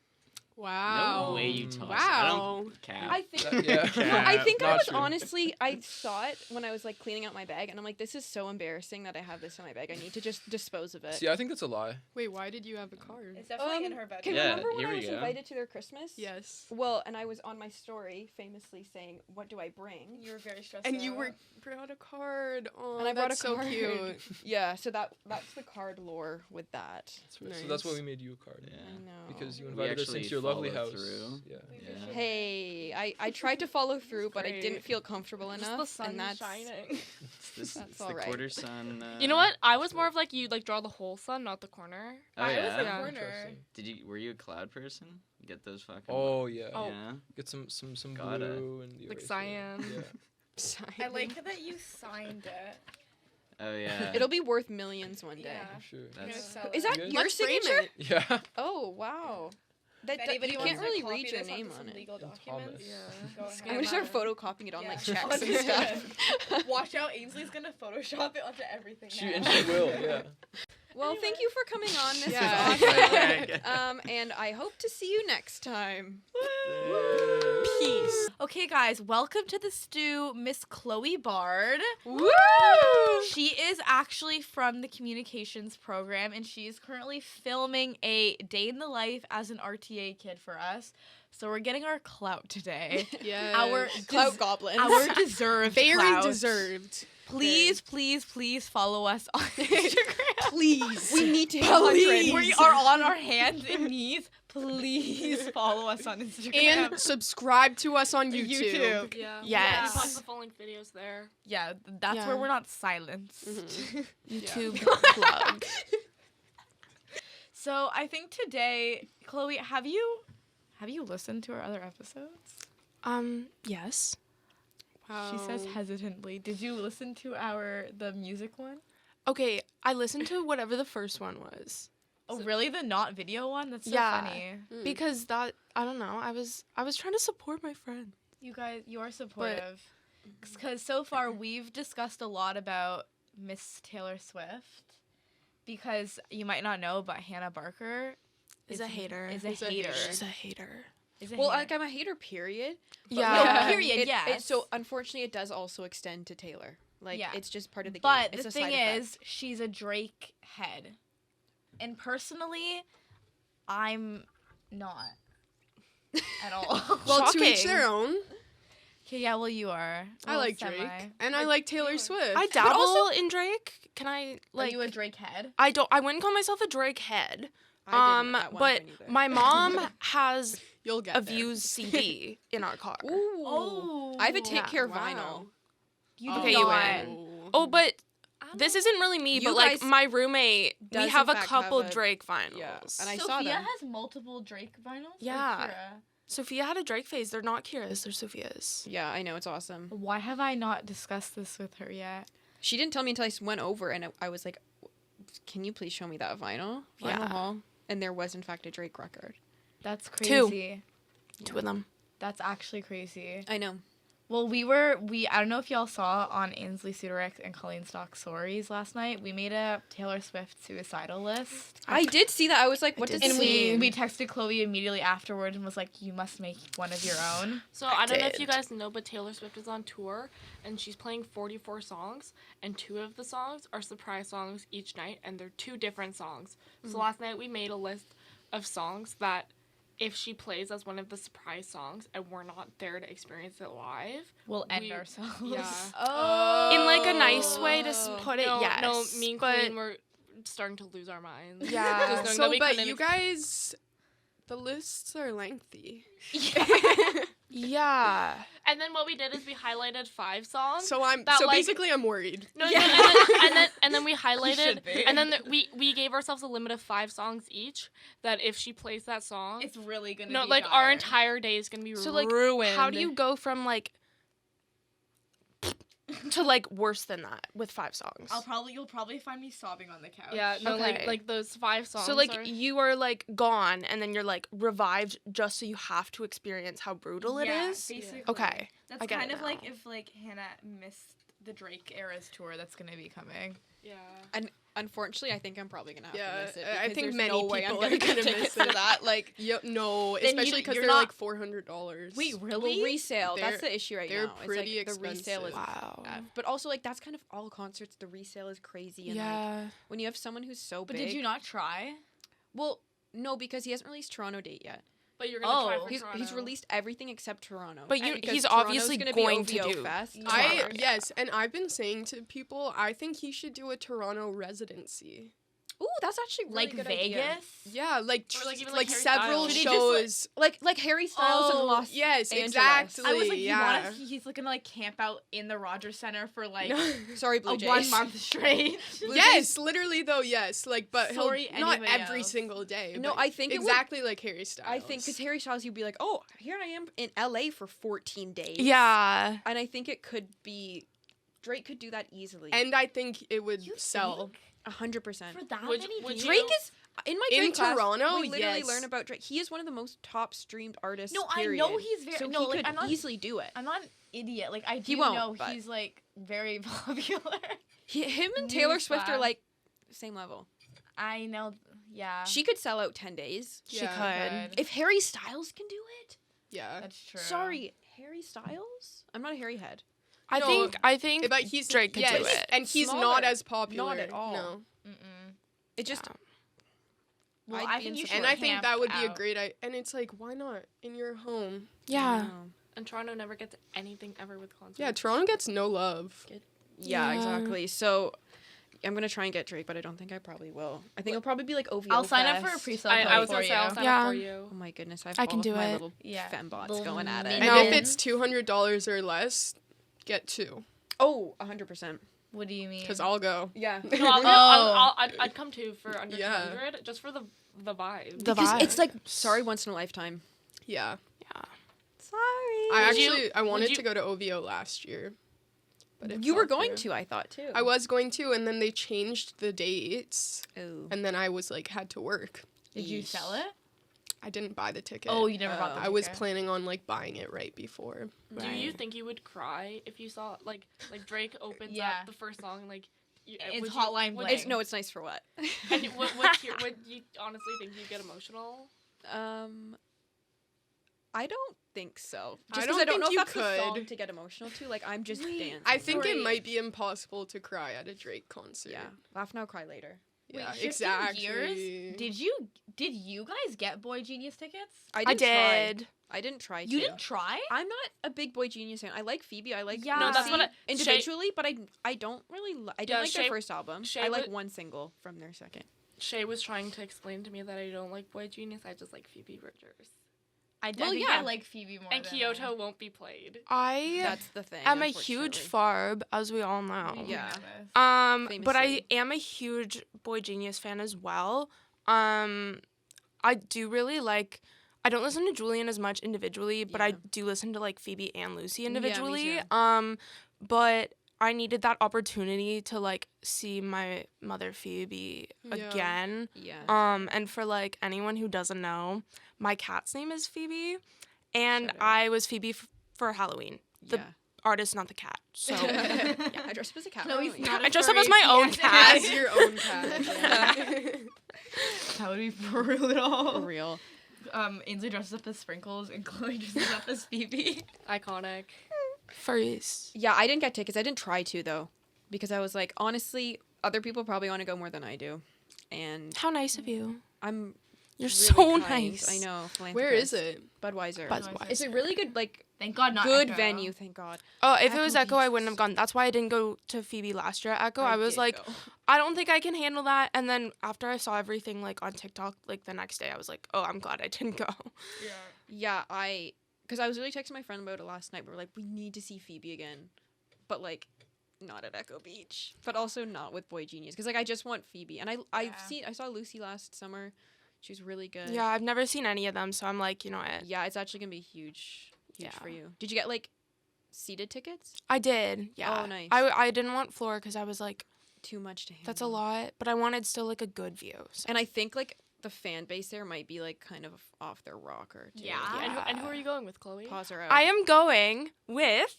Wow. No way you tossed it. I Wow. don't cap. I think. That- yeah. No, I think I Not was true. honestly. I saw it when I was like cleaning out my bag, and I'm like, "This is so embarrassing that I have this in my bag. I need to just dispose of it." See, I think that's a lie. Wait, why did you have a card? It's definitely in her Can bedroom. you Yeah, remember when here I we was go. invited to their Christmas? Yes. Well, and I was on my story famously saying, "What do I bring?" You were very stressed And out. you brought a card. Oh, And I brought that's a so card. cute. Yeah, so that's the card lore with that. So that's why Nice. we made you a card. Yeah. I know. Because you We invited us actually into your lovely follow house. through. Yeah. Yeah. Hey, I tried to follow through, but I great. didn't feel comfortable Just enough. the sun and that's shining. It's That's the all right. quarter sun. You know what? I was more of like you like draw the whole sun, not the corner. Oh I was yeah. the Yeah. corner. Interesting. Were you a cloud person? Get those fucking. Oh yeah. Oh. Yeah. Get some Gotta. blue and the Like eraser. cyan. Yeah. I like that you signed it. Oh yeah. it'll be worth millions one day. Yeah. I'm sure. I'm gonna That's sell Is it. that Good. your Let's frame signature? it. Yeah. Oh wow. That, If anybody you wants can't to really copy read your this name onto on some it. legal Thomas. documents, Yeah. go I'm ahead. I'm gonna start photocopying it on like Yeah. checks and stuff. Watch out, Ainsley's gonna Photoshop it onto everything She now. and she will. Yeah. Well, thank you for coming on. This Yeah. was awesome. Okay. And I hope to see you next time. Peace. Okay, guys, welcome to the stew, Miss Chloe Bard. Woo! She is actually from the communications program, and she is currently filming a day in the life as an RTA kid for us. So we're getting our clout today. Yeah. Our Clout goblins. our deserved very clout. deserved. Please, please, please follow us on Instagram. Please. we need to hit Please. 100. We are on our hands and knees. Please follow us on Instagram. And subscribe to us on YouTube. Yeah. Yes. We post the following videos there. Yeah, that's Yeah. where we're not silenced. YouTube plug. So I think today, Chloe, have you listened to our other episodes? Yes. Wow. She says hesitantly. Did you listen to the music one? Okay, I listened to whatever the first one was. Oh, really? The not video one? That's so Yeah. funny. Because that, I don't know, I was trying to support my friend. You guys, you are supportive. Because so far we've discussed a lot about Miss Taylor Swift. Because you might not know, but Hannah Barker Is a hater. Is a hater. She's a hater. Is a Well, hater. like I'm a hater, period. But, Yeah. like, No, period, it- yes. So unfortunately, it does also extend to Taylor. Like Yeah. it's just part of the game. But It's the a thing side effect. is, she's a Drake head. And personally, I'm not at all. Well, to each Shocking. their own. Okay, yeah, well, you are. I Well, like semi. Drake. And I like Taylor Swift. I dabble in Drake. Can I Are like? you a Drake head? I wouldn't call myself a Drake head. I didn't at one But point either. my mom has You'll get a there. Views CD in our car. Ooh. I have a Take Yeah. Care Wow. vinyl. You Okay, do you not. win. Oh, but this isn't really me. You But like guys my roommate, does we have in a fact couple have a- Drake vinyls. Yeah, and I saw Sophia them. has multiple Drake vinyls? Or Yeah. Kira? Sophia had a Drake phase. They're not Kira's. They're Sophia's. Yeah, I know, it's awesome. Why have I not discussed this with her yet? She didn't tell me until I went over, and I was like, "Can you please show me that vinyl Yeah. haul?" And there was in fact a Drake record. That's Two. crazy. Two of them. That's actually crazy. I know. Well, I don't know if y'all saw on Ainsley Suderek and Colleen Stock's stories last night, we made a Taylor Swift suicidal list. I did see that. I was like, "What did does And this see. mean?" we texted Chloe immediately afterwards and was like, you must make one of your own. So I don't know if did. you guys know, but Taylor Swift is on tour, and she's playing 44 songs, and 2 of the songs are surprise songs each night, and they're 2 different songs. So last night we made a list of songs that if she plays as one of the surprise songs and we're not there to experience it live, We'll end We- ourselves. yeah. Oh. In like a nice way to put it. no, Yes. no, me and but Colleen were starting to lose our minds. Yeah. Just knowing So, that we but couldn't you guys, the lists are lengthy. yeah. And then what we did is we highlighted 5 songs. So That, like- basically I'm worried. No, Yeah. and then we highlighted, should be. and then we gave ourselves a limit of 5 songs each. That if she plays that song, It's really gonna no, be like our dire. entire day is gonna be So like, ruined. how do you go from like to like worse than that with 5 songs? You'll probably find me sobbing on the couch. Yeah, no, Okay. like those 5 songs. So like are, you are like gone and then you're like revived just so you have to experience how brutal it is. Basically. Okay. That's I get kind it of like now. if like Hannah missed the Drake era's tour that's gonna be coming. yeah. And unfortunately, I think I'm probably gonna have Yeah, to miss it. I because think there's many no way I'm people gonna are gonna get miss tickets to it. that. Like, Yep, no, Then especially because you're they're not- like $400. Wait, well, really? resale. They're- That's the issue right they're now. pretty it's like the resale is expensive. Wow. But also, like, that's kind of all concerts. The resale is crazy. And, like, Yeah. when you have someone who's so But big. did you not try? Well, no, because he hasn't released Toronto date yet. But you're gonna try Oh. for He's Toronto. released everything except Toronto. But And because he's Toronto's obviously gonna going be to OVO do Fest. Toronto. Yes, and I've been saying to people, I think he should do a Toronto residency. Ooh, that's actually really like good Vegas. idea. Yeah, like Or, like, even, like like, Harry several Styles. Should he just, like- shows. Like Harry Styles in Oh, Los yes, Angeles. exactly. I was like, Yeah. he's like gonna like camp out in the Rogers Center for like No. Sorry, Blue a Jays. 1 month straight. Yes, literally though, yes. Like, but Sorry, not anybody every else. single day. No, but I think it would- exactly like Harry Styles. I think because Harry Styles, you'd be like, oh, here I am in LA for 14 days. Yeah. And I think it could be, Drake could do that easily. and I think it would You sell. 100%. For that Would- many would days? you- Drake is, in my In Drake class, Toronto, we literally yes. learn about Drake. He is one of the most top streamed artists, No, period. I know he's very So no, he like could I'm not easily do it. I'm not an idiot. Like I do He won't, know but- he's like very popular. Him and Taylor Swift are Newsflash. like same level. I know. Yeah. She could sell out 10 days. She Yeah, could. If Harry Styles can do it. Yeah. That's true. Sorry, Harry Styles? I'm not a Harry head. I No, think But he's Drake could yes, do it. and he's Smaller. not as popular. Not at all. No. Mm-mm. It just Well, I'd I be think you in should. And I think camp that would be a out. great idea. And it's like, why not in your home? Yeah. And Toronto never gets anything ever with concerts. Yeah, Toronto gets no love. Yeah, Yeah. exactly. So I'm gonna try and get Drake, but I don't think I probably will. I think it'll probably be like OVO. I'll sign up for a Fest. pre-sale I was for gonna you. say I'll sign Yeah. up for you. Oh my goodness, I've I all can of do my it. little Yeah. fembots Little going at it. And minions. if it's $200 or less, get two. Oh, 100%. What do you mean? Because I'll go. Yeah. No, I'd come too for under Yeah. 200 just for the vibe. The Because vibe. it's like sorry once in a lifetime. Yeah. Sorry. I Would you- actually I wanted you- to go to OVO last year. But it You were fell going through. to, I thought too. I was going to, and then they changed the dates, Oh. and then I was like had to work. Did you Yeesh. sell it? I didn't buy the ticket. Oh, you never bought the I was ticket. planning on like buying it right before. Do you think you would cry if you saw like Drake opens Yeah. up the first song and, like It's would Hotline would, Bling. It's no, it's nice for what? and you, would you honestly think you'd get emotional? I don't think so. I Just 'cause don't I don't know think if you that's the song could. to get emotional to. Like I'm just dancing. I think Sorry. it might be impossible to cry at a Drake concert. yeah. Laugh now, cry later. Yeah, Wait, shifting exactly. gears, did you guys get Boy Genius tickets? I didn't try. did. I didn't try to. You didn't try? I'm not a big Boy Genius fan. I like Phoebe. I like Yeah. No, that's what Lucy I- individually, but I don't really. I didn't Yeah, like Shay- their first album. Shay I like would- one single from their second. Shay was trying to explain to me that I don't like Boy Genius. I just like Phoebe Bridgers. I Well, think yeah. I like Phoebe more. And than Kyoto won't be played. I That's the thing. am a huge unfortunately. Farb, as we all know. Yeah. But I Famously. am a huge Boy Genius fan as well. I do really like. I don't listen to Julian as much individually, but I Yeah. do listen to like Phoebe and Lucy me individually. too. But I needed that opportunity to like see my mother Phoebe Yeah. again. Yeah. And for like anyone who doesn't know, my cat's name is Phoebe, and Shout out. I was Phoebe for Halloween. The yeah. artist, not the cat. So I dressed up as a cat. No, for he's Halloween. not. I dressed up as my own cat. As your own cat. Yeah. That would be brutal. For real. Ainsley dresses up as Sprinkles, and Chloe dresses up as Phoebe. Iconic. Furries. Yeah, I didn't get tickets. I didn't try to though, because I was like, honestly, other people probably want to go more than I do, and How nice of you. I'm. You're really so kind. nice. I know. Where is philanthropist. it? Budweiser. Budweiser. It's a really good, like, Thank God, not good Echo. venue. Thank God. Oh, if it was Echo Echo, I Beach wouldn't have gone. That's why I didn't go to Phoebe last year at Echo. I was did like, go. I don't think I can handle that. And then after I saw everything like on TikTok, like the next day, I was like, oh, I'm glad I didn't go. Yeah, because I was really texting my friend about it last night. We were like, we need to see Phoebe again, but like, not at Echo Beach, but also not with Boy Genius, because like I just want Phoebe, and I saw Lucy last summer. She was really good. Yeah, I've never seen any of them, so I'm like, you know what? Yeah, it's actually gonna be huge Yeah. for you. Did you get like seated tickets? I did. Yeah. Oh, nice. I didn't want floor because I was like, Too much to handle. that's a lot, but I wanted still like a good view. So. And I think like the fan base there might be like kind of off their rocker too. Yeah. And who are you going with, Chloe? Pause her out. I am going with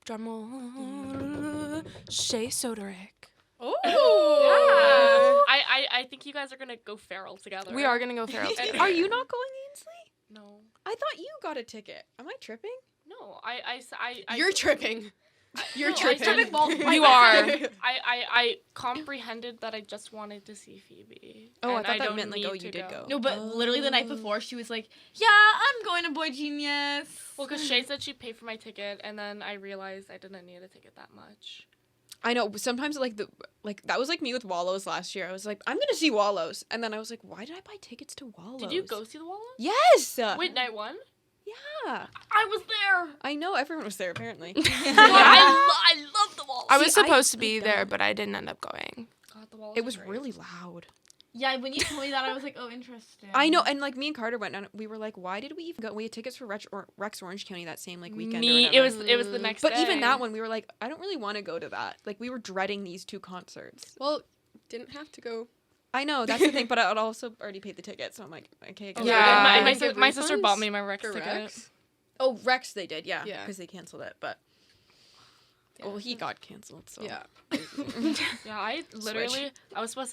drumroll Shay Soderick. Oh. I think you guys are gonna go feral together. We are gonna go feral together. Are you not going, Ainsley? No. I thought you got a ticket. Am I tripping? No. I You're tripping. You're No, I tripping. said it multiple You times. are. I comprehended that I just wanted to see Phoebe. Oh, I and thought that don't meant like, need oh, to you did go. No, but literally the night Oh. before, she was like, "Yeah, I'm going to Boy Genius." Well, because Shay said she'd pay for my ticket, and then I realized I didn't need a ticket that much. I know. Sometimes that was like me with Wallows last year. I was like, I'm gonna see Wallows, and then I was like, why did I buy tickets to Wallows? Did you go see the Wallows? Yes. Wait, night one? Yeah. I was there. I know everyone was there apparently. I love the Wallows. I was See, I supposed to like be that. there, but I didn't end up going. God, the Wallows It are was great. really loud. Yeah, when you told me that, I was like, oh, interesting. I know, and like me and Carter went and we were like, why did we even go? We had tickets for Rex Orange County that same like weekend. Or Me, whatever. it was the next But day. even that one, we were like, I don't really want to go to that. Like we were dreading these two concerts. Well, didn't have to go. I know that's the thing, but I'd also already paid the ticket, so I'm like, okay. I guess Yeah, Yeah. my, Did my, they give my sister bought refunds me my Rex for ticket. Rex? Oh, Rex, they did, yeah, Yeah. because they canceled it. But well, he got canceled, so Yeah. Yeah, I literally I was supposed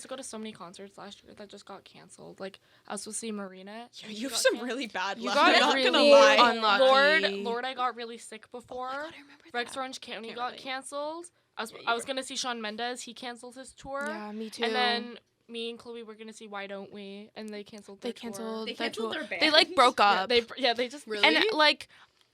to go to so many concerts last year that just got canceled. Like I was supposed to see Marina. Yeah, and you she have got some can- really bad You luck. got I'm not really gonna lie. unlucky. Lord, I got really sick before. Oh my God, I remember Rex that. Orange County Can't got relate. canceled. I was Yeah, you I was were- gonna see Shawn Mendes. He canceled his tour. Yeah, me too. And then me and Chloe were gonna see Why Don't We, and they canceled. they Their tour. canceled. They their canceled tour. their band. They like broke Yeah, up. they just Really? And like,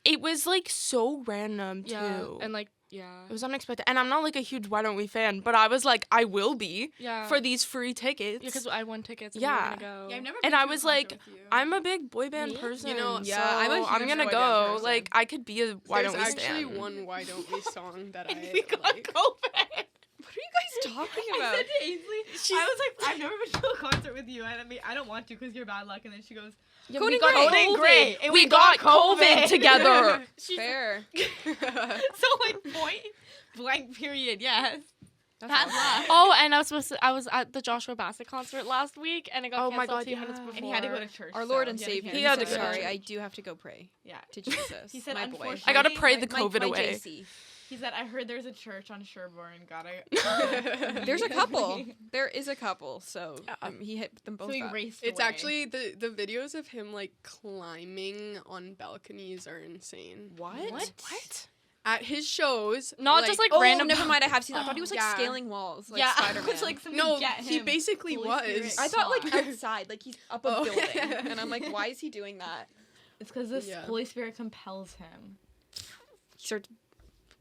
it was like so random yeah, too. and like yeah, it was unexpected. And I'm not like a huge Why Don't We fan, but I was like, I will be yeah for these free tickets. yeah because I won tickets. And Yeah. we were gonna go. Yeah, I've never And been I to a was concert like, with you. I'm a big boy band Me? person. You know, Yeah, so I'm a I'm huge gonna boy band go. person. Like, I could be a Why There's Don't We actually stan. one Why Don't We song that I we got like. COVID. What are you guys talking I about? said to Ainsley, I was like, I've never been to a concert with you, and I mean, I don't want to because you're bad luck. And then she goes, Yeah, Cody we got Gray. COVID. Gray, and We got COVID together. She's Fair. so like point blank period. Yes. That's Bad awesome. luck. Oh, and I was at the Joshua Bassett concert last week, and it got Oh my canceled God, 2 minutes yeah. before. And he had to go to church. Our so Lord and he had to Savior. cancel He had to it. go to Sorry, church. I do have to go pray Yeah. to Jesus. He said, my boy. unfortunately, I gotta pray the My- COVID my away. JC. He said, I heard there's a church on Sherborne. Gotta. There's a couple. There is a couple. So he hit them both So he up. raced It's away. actually the videos of him like climbing on balconies are insane. What? What? At his shows, Not just like Oh, random. never mind. I have seen that. I thought he was like Yeah. scaling walls, like yeah, Spider-Man. I was like, somebody No, get he him. basically Holy was. Spirit. I thought like Fuck. outside, like he's up a Oh. building, and I'm like, why is he doing that? It's because the Yeah. Holy Spirit compels him. He starts.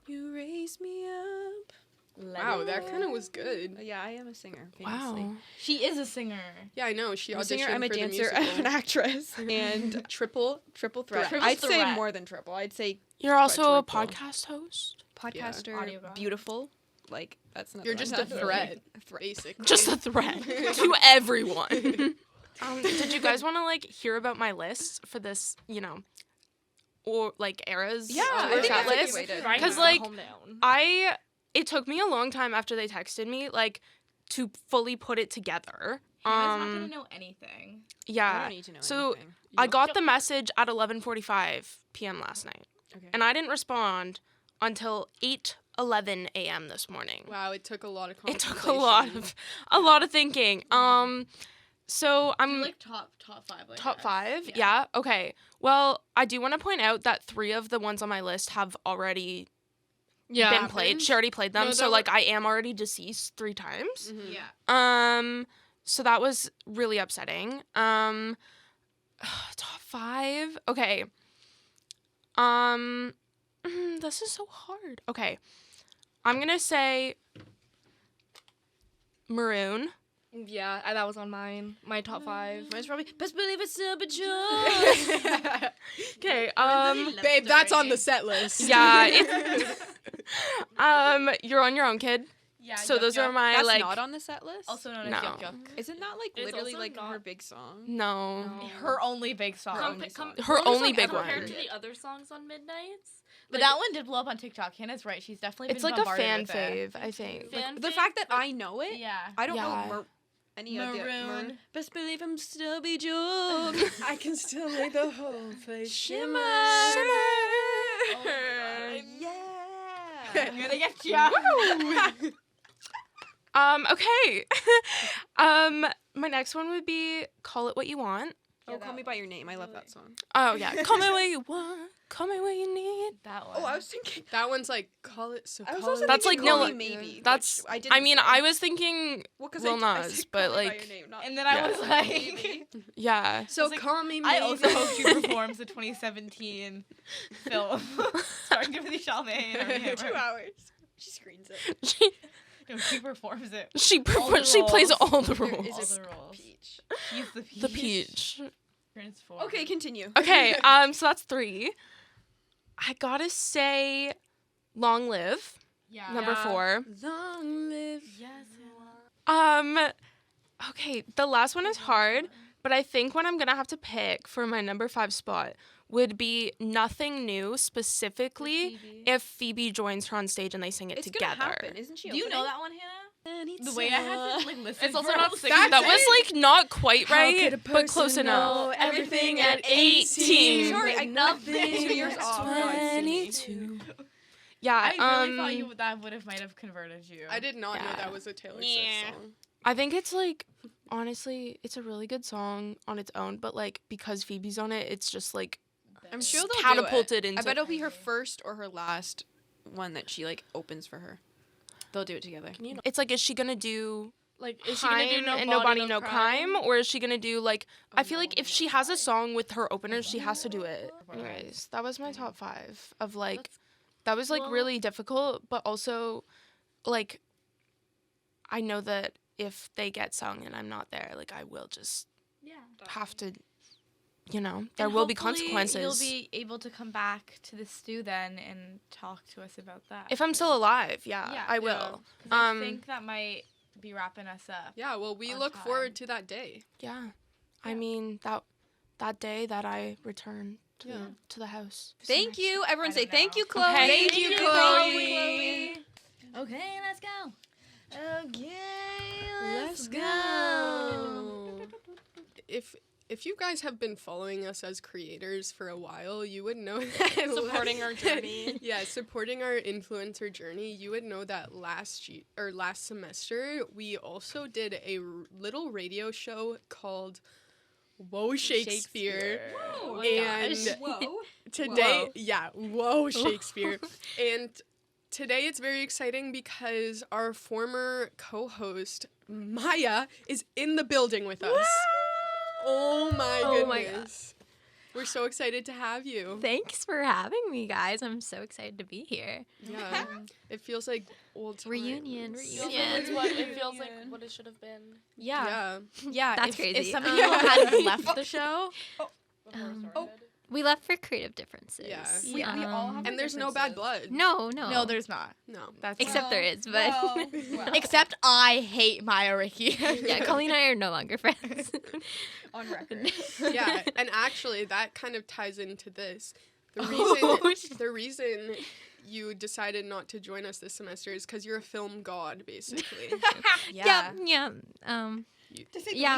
You raise me up. Wow, that kind of was good. Yeah, I am a singer. Famously. Wow. She is a singer. Yeah, I know. She I'm a auditioned singer. I'm a for the dancer. I'm musical. an actress, and triple threat. Triple I'd say threat. more than triple. I'd say You're also a Quadruple. podcast host? podcaster, Audio guy. beautiful. Like that's not. You're just a threat, Threat. basically. Just a threat to everyone. Did you guys want to like hear about my list for this, or like eras? Yeah, tour I think set that's a good list? way to- Right 'Cause, now, like, calm down. It took me a long time after they texted me, like, to fully put it together. Hannah's not gonna know anything. I Yeah. don't need to know So, anything. I got the message at 11:45 p.m. last night, Okay. and I didn't respond until 8:11 a.m. this morning. Wow, it took a lot of It took contemplation. a lot of thinking. So I'm Like top five. Like top us. 5. Yeah. Okay. Well, I do want to point out that 3 of the ones on my list have already Yeah. been played. She already played them, No, so that like I am already deceased 3 times. Mhm. Yeah. So that was really upsetting. Top 5. Okay. This is so hard. Okay. I'm going to say Maroon. Yeah, that was on mine. My top 5. Mine's probably best believe it's still be true. Okay. Babe, that's on the set list. Yeah, it's You're on Your Own, Kid. Yeah. So those are my That's like not on the set list. also known as No. Yuck Yuck. Isn't that like It's literally also like not- her big song? no. Her only big song. only song. Her only only song big ever one. compared to the other songs on Midnights. But Like, that one did blow up on TikTok. Hannah's right. She's definitely It's been like a bombarded fan with it. fave, I think. fan The fave, fact that but- I know it, Yeah. I don't Yeah. know any of the Maroon. Best believe I'm still be joke. I can still make the whole place Shimmer. Oh my God. Yeah. I'm gonna get ya. Okay. My next one would be Call It What You Want. Oh, Call Me by Your Name. I love that song. Oh yeah. Call me what you want. Call me what you need. That one. Oh, I was thinking. That one's like call it so. I was call also it That's thinking like, Call no, Me Maybe. That's which I didn't. I mean, say. I was thinking Well, 'cause Lil I Nas, said but, Call Me by like- Your Name, not And then Yeah. I was like, Maybe. yeah. So was like, call me. I also maybe. hope she performs the 2017 film starring Timothy Chalamet and Armie Hammer. 2 hours. She screens it. She No, she performs it. she All the she plays roles. all the There roles. is All a the roles. peach. She's the peach. The peach. Transform. Okay, continue. Okay, so that's 3. I gotta say, Long Live, Yeah. number 4. Long live. Yes. Okay, the last one is hard, but I think what I'm gonna have to pick for my number 5 spot would be Nothing New, specifically if Phoebe joins her on stage and they sing it It's together. gonna happen, isn't she? Do you know opening? that one, Hannah? The way I had to like listen. It's also for not a singing. second. That was like not quite How right, could a but close person enough. know everything at 18? Sorry, I Nothing. 2 years off. God, Sydney. 22. Yeah, I really thought that might have converted you. I did not know Yeah. that was a Taylor Yeah. Swift song. I think it's like, honestly, it's a really good song on its own, but like because Phoebe's on it, it's just like I'm sure they'll catapulted do it. into. I bet it'll be her first or her last one that she like opens for her. They'll do it together. It's like, is she gonna do Like, is she gonna do Crime No and Body, Nobody No Crime, or is she gonna do like? I feel like if she has a song with her opener, she has to do it. Anyways, that was my top 5 of like. That was like well- really difficult, but also, like, I know that if they get sung and I'm not there, like I will just have to, there And will be hopefully consequences. You'll be able to come back to the stew then and talk to us about that. If I'm still alive, yeah, Yeah. I will. 'Cause I think that might be wrapping us up. Yeah, well, we On look time. forward to that day. Yeah, I mean that day that I return to Yeah. the house. Thank you. Everyone I say don't thank know. you, Chloe. Okay. Thank you, Chloe. Okay, let's go. Okay, Let's go. If you guys have been following us as creators for a while, you would know that Supporting our journey. Yeah, supporting our influencer journey. You would know that last semester we also did a little radio show called Whoa Shakespeare. Oh And Whoa. today, whoa Shakespeare. And today it's very exciting because our former co-host Maya is in the building with us. Oh my Oh my goodness. We're so excited to have you. Thanks for having me, guys. I'm so excited to be here. Yeah. It feels like old times. Reunion. It feels like what it should have been. Yeah. Yeah. Yeah. That's if, crazy. If some of you had left the show, We left for creative differences. Yeah. We all have And there's no bad blood. No. no, there's not. No. That's Except there is, but Except I hate Maya Ricky. yeah, Colleen and I are no longer friends. on record. Yeah, and actually that kind of ties into this. The reason you decided not to join us this semester is because you're a film god, basically. Yeah. Yeah.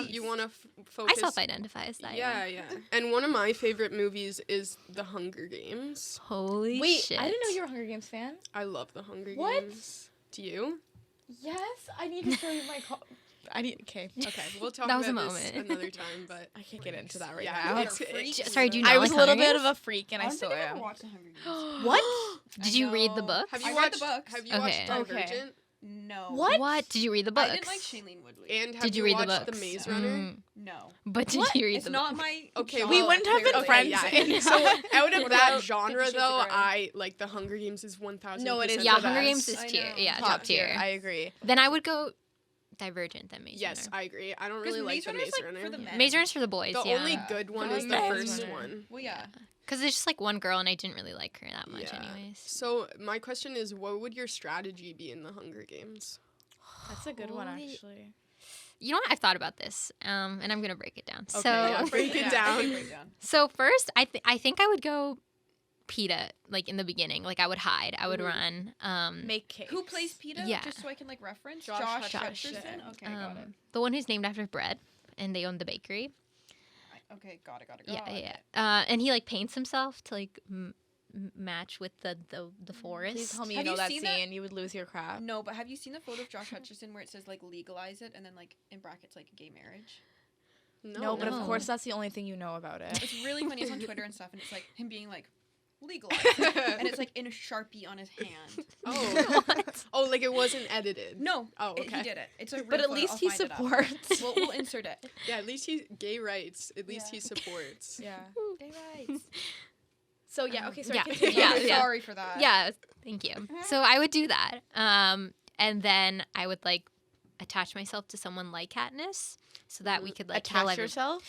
You want to I focus. self-identify as that. Yeah. And one of my favorite movies is The Hunger Games. Holy Wait, shit. I didn't know you were a Hunger Games fan. I love The Hunger What? Games. Do you? Yes, I need to show you my. Okay. Okay, we'll talk That was about a this moment. another time, but I can't get into that right yeah, now. Sorry, do you not I was like a little Hunger bit of Games? a freak, and I still am. watched The Hunger Games. What? Did you read the books? have you I read watched the books. Have you Okay. watched Okay. Divergent? No. What? Did you read the books? I didn't like Shailene Woodley. And have Did you read the watched books? The Maze Runner? Mm, No. but did What? you read It's the not books? my. Okay, genre. We wouldn't have been Okay, friends. yeah. So out of What that about genre, 50 Shades of though, Grey? I like The Hunger Games is 1,000%. No, it is Yeah, the Hunger best. Games is I tier. know. Yeah, top tier. I agree. Then I would go Divergent than Maze Yes, Runner. I agree. I don't Because really like Maze The Runner's, Maze like, Runner. for the men. Maze Runner's for the boys, The yeah. only good one I is the like Maze first Runner. one. Well, yeah. Because there's just like one girl, and I didn't really like her that much, Yeah. anyways. So my question is, what would your strategy be in the Hunger Games? That's a good one, Holy- actually. You know what? I've thought about this, and I'm gonna break it down. Okay, so, yeah, break it down. so first, I think I would go PETA, like in the beginning. Like I would hide, I would run. Make cakes. Who plays PETA? Yeah. Just so I can like reference. Josh Hutcherson. Okay, got it. The one who's named after bread, and they own the bakery. Okay, got it. Yeah. And he like paints himself to like match with the forest. Please tell me you Have know you that seen scene. that? You would lose your crap. No, but have you seen the photo of Josh Hutcherson where it says like legalize it and then like in brackets like gay marriage? No, but of No. course that's the only thing you know about it. It's really funny. It's on Twitter and stuff, and it's like him being like legalize it. And it's like in a Sharpie on his hand. Oh. Oh, like it wasn't edited. No. Oh, okay. He did it. It's a real But at photo. least I'll he find it up. supports. We'll insert it. Yeah, at least he gay rights. At least he supports. Yeah. Gay rights. So yeah, okay, sorry. yeah. Continue. Yeah. Sorry for that. Yeah, thank you. So I would do that. And then I would like attach myself to someone like Katniss so that we could like kill Attach every- yourself,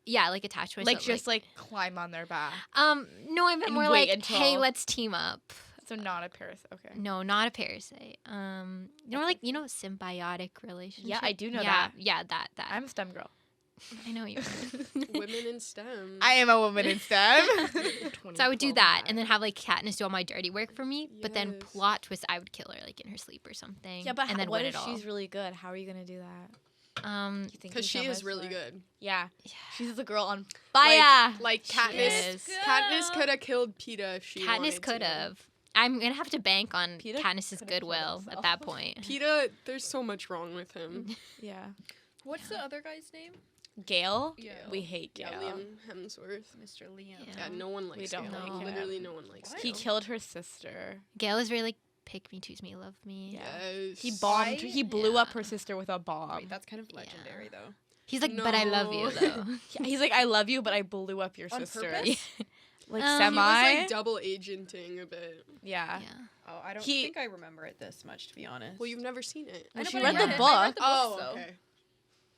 Yeah, like attach myself. like just like climb on their back. No, I meant and more wait like, until- hey, let's team up. So not a parasite. Okay. No, not a parasite. Like symbiotic relationship. Yeah, I do know yeah, that. Yeah, that. I'm a STEM girl. I know you. Women in STEM. I am a woman in STEM. So I would do that, and then have like Katniss do all my dirty work for me. But then Yes. plot twist, I would kill her like in her sleep or something. Yeah, but and then what win if it all. she's really good? How are you gonna do that? Um, You think Because she so is much really more? good. Yeah. She's the girl on Like, fire. like She Katniss. is. Katniss could have killed Peeta if she Katniss wanted could to. have. I'm gonna have to bank on Peeta Katniss's could've killed goodwill himself. at that point. Peeta, there's so much wrong with him. Yeah. What's the other guy's name? Gail. Yeah. We hate Gail. Yeah, Liam Hemsworth. Mr. Liam. Yeah. Yeah, no one likes don't Gale. like Like, him. literally no one likes He Gale. killed her sister. Gail is very like pick me, choose me, love me. Yeah. Yes. He bombed. He blew up Yeah. her sister with a bomb. Wait, that's kind of legendary though. He's like, but I love you No. though. Yeah, he's like, I love you, but I blew up your On sister. purpose? Like He was, semi. He was like double agenting a bit. yeah. Yeah. Oh, I don't He- think I remember it this much, to be honest. Well, you've never seen it. I know, she but read I the read book. I read the Oh, books, though. okay.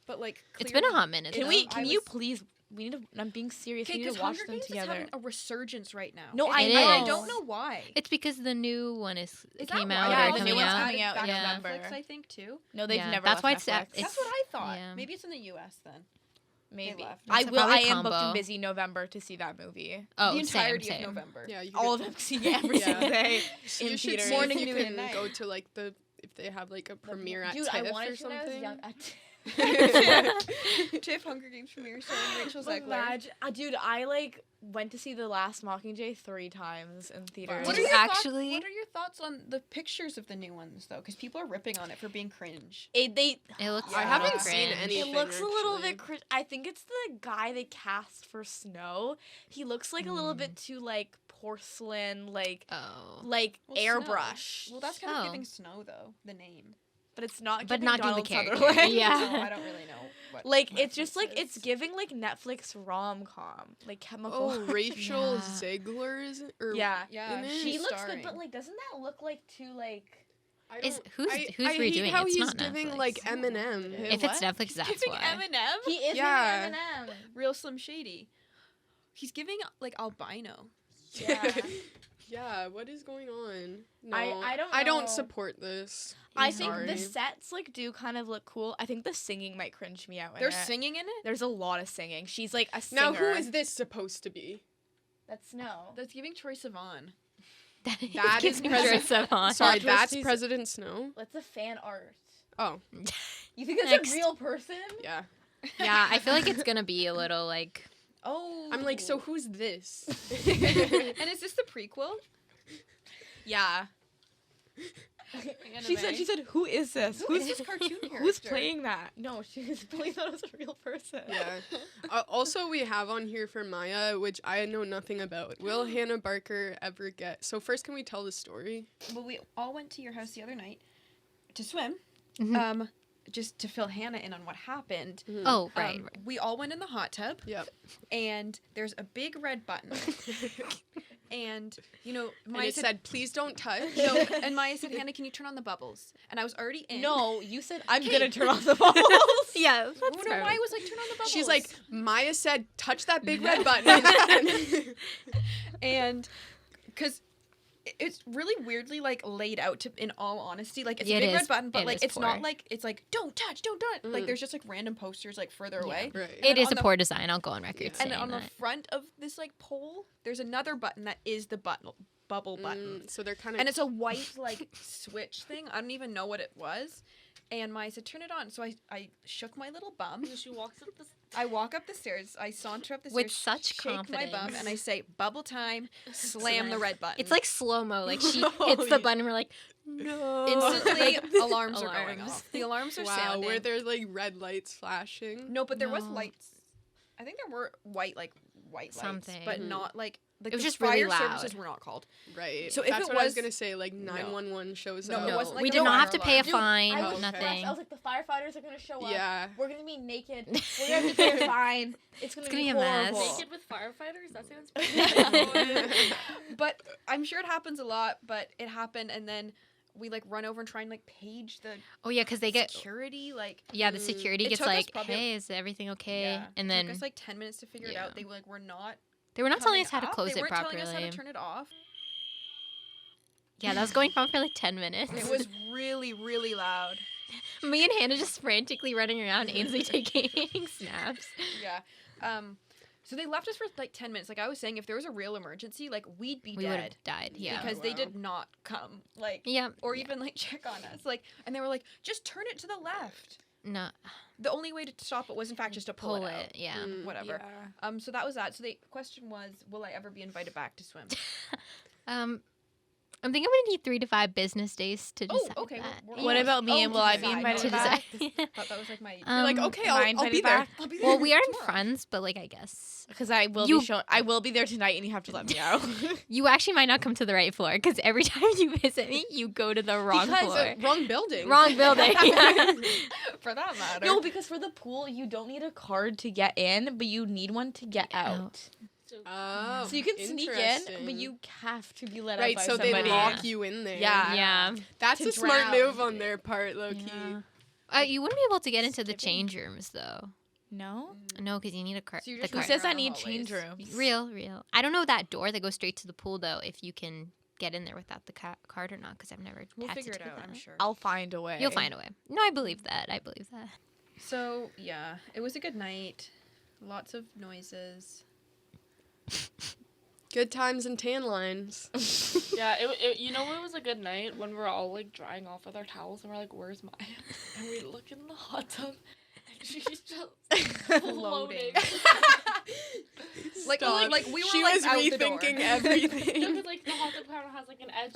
But like, It's been a clearly- hot minute. Can though. we? I Can you was- please? We need to. I'm being serious. Okay, We need because to watch Hunger them Games is together. having a resurgence right now. No, I And know. I don't know why. It's because the new one Is came that out why? Yeah, or the coming new one's out. coming out back in to Yeah. November. Netflix, I think too. No, they've Yeah, never. that's why left it's Netflix. it's- That's what I thought. yeah. Maybe it's in the U.S. then. Maybe. left. I It's will. I probably am booked combo. and busy November to see that movie. Oh, The entirety same. of November. Yeah, you All of could them seeing it every Yeah. single day You in should theaters. see Morning, if you noon, and can night. go to like if they have like a premiere at Dude, I TIFF wanted or to when I was something. young. TIFF Hunger Games premiere starring Rachel Zegler. Imagine, dude, I like went to see The Last Mockingjay 3 times in theaters. What What are are, you your actually- Thoughts, what are your thoughts on the pictures of the new ones though? Because people are ripping on it for being cringe. It looks. I a haven't little seen cringe. anything. It looks a little actually. bit I think it's the guy they cast for Snow. He looks like a little bit too like porcelain, like Oh. like Well, Snow. airbrush. Well, that's kind of Oh. giving Snow though the name. but it's not. But giving not doing the Donald character. Sutherland. Yeah. So I don't really know. What Like what it's just like this it's is. giving like Netflix rom com, like chemical. Oh, Rachel Yeah. Zegler's or Yeah. Yeah, in it? She she's looks starring. good, but like doesn't that look like too like? I Is don't- who's I redoing hate it? how It's he's not giving Netflix. like I don't know Eminem. what it If it's What? Netflix, that's Giving why. Eminem. He is Yeah. Eminem. Real Slim Shady. He's giving like albino. Yeah. Yeah, what is going on? I No, don't I don't know. support this. I I'm think sorry. the sets like do kind of look cool. I think the singing might cringe me out. In They're it. singing in it. There's a lot of singing. She's like a singer. Now, who is this supposed to be? That's Snow. That's giving Troy Sivan. That gives is me President- Troye Sivan. Sorry, Dr. that's Caesar- President Snow. That's a fan art. Oh, You think that's Next. a real person? yeah. Yeah, I feel like it's gonna be a little like. Oh. I'm like, so who's this? And is this the prequel? Yeah. She said, "Who is this? Who is this cartoon character? Who's playing that?" No, she was playing that as a real person. Yeah. Also, we have on here for Maya, which I know nothing about. Will Hannah Barker ever get? So first, can we tell the story? Well, we all went to your house the other night to swim. Mhm. Just to fill Hannah in on what happened. Oh, right. right. We all went in the hot tub, Yep. and there's a big red button. And, you know, And Maya it said, "Please don't touch." no, and Maya said, Hannah, can you turn on the bubbles? And I was already in. No, you said I'm Hey. gonna turn off the bubbles. Yeah, Oh, that's no, fair. Maya was like, turn on the bubbles. She's like, Maya said, "Touch that big red button." and because it's really weirdly like laid out to, in all honesty, like it's Yeah, a it big is. red button, but It like is it's not poor. like it's like don't touch, don't touch. Like Mm. there's just like random posters like further away. Right. It And is on a the- poor design. I'll go on record Yeah. And saying on the that. front of this like pole, there's another button that is the bubble button. So they're kind of. And it's a white like switch thing. I don't even know what it was. And Maya said, turn it on. So I shook my little bum. She walks up the. I walk up the stairs. I saunter up the With stairs. such shake my bum, confidence. and I say, bubble time, slam the red button. It's like slow mo. Like she No, hits the you- button. We're like, no. instantly alarms are going Alarms. off. The alarms are wow, sounding. were there like red lights flashing? No, but there was No. lights. I think there were white like white lights, Something. but not like It was the just really fire services loud. were not called. Right. So if That's it what I was was- gonna say. Like 911 shows No, up. it wasn't like we the did not fire have to pay a alarm. fine. I was Nothing. I was like, the firefighters are gonna show up. Yeah. We're gonna be naked. We're gonna be terrified. It's gonna gonna be be a mess. horrible. Naked with firefighters? That sounds But I'm sure it happens a lot. But it happened, and then we like run over and try and like page the Oh yeah, because they get security. Like yeah, the security It gets took us like, probably- hey, is everything okay? yeah, And it then took us like 10 minutes to figure it yeah. out. They like were not. they were not telling coming us how to up. close They it weren't properly. telling us how to turn it off. Yeah, that was going on for like 10 minutes. It was really, really loud. Me and Hannah just frantically running around, Ainsley taking snaps. Yeah. So they left us for like 10 minutes. Like I was saying, if there was a real emergency, like we'd be We would dead. have died. Yeah. Because they Wow. did not come. Like Yeah. or yeah. even like check on us. Like and they were like, just turn it to the left. No, The only way to stop it was in fact just to pull, it out. Yeah. Whatever. So that was that. So the question was, will I ever be invited back to swim? I'm thinking I'm gonna need 3 to 5 business days to Oh, decide okay, that. we're- What Oh, about me? oh, And will to I be decide. invited to back? decide. Thought that was like my You're like, okay, Am I I'll be invited there. back? I'll be Well, we aren't tomorrow. friends, but like I guess Because I will You- be shown. I will be there tonight, and you have to let me out. you actually might not come to the right floor because every time you visit me, you go to the wrong Because, floor. Wrong building. Wrong building. For that matter. No, because for the pool, you don't need a card to get in, but you need one to get out. Oh, So you can sneak in, but interesting. you have to be let out Right, by so somebody. they lock you in there. Yeah. Yeah. That's To a smart drown. move on their part, low key. Yeah. You wouldn't be able to get into the change rooms though. No? No, because you need a card. So you're the just Who card. says I around the need change hallways. rooms? Real. I don't know that door that goes straight to the pool though. If you can get in there without the card or not, because I've never. We'll had figure to it do out, that. I'm sure. I'll find a way. You'll find a way. No, I believe that. So yeah, it was a good night. Lots of noises. Good times and tan lines. Yeah, it you know it was a good night when we're all like drying off with our towels and we're like, "Where's Maya?" And we look in the hot tub and she's just floating. Like, Stop. like we were She like was out the door. rethinking everything. No, because like the hot tub kind of has like an edge,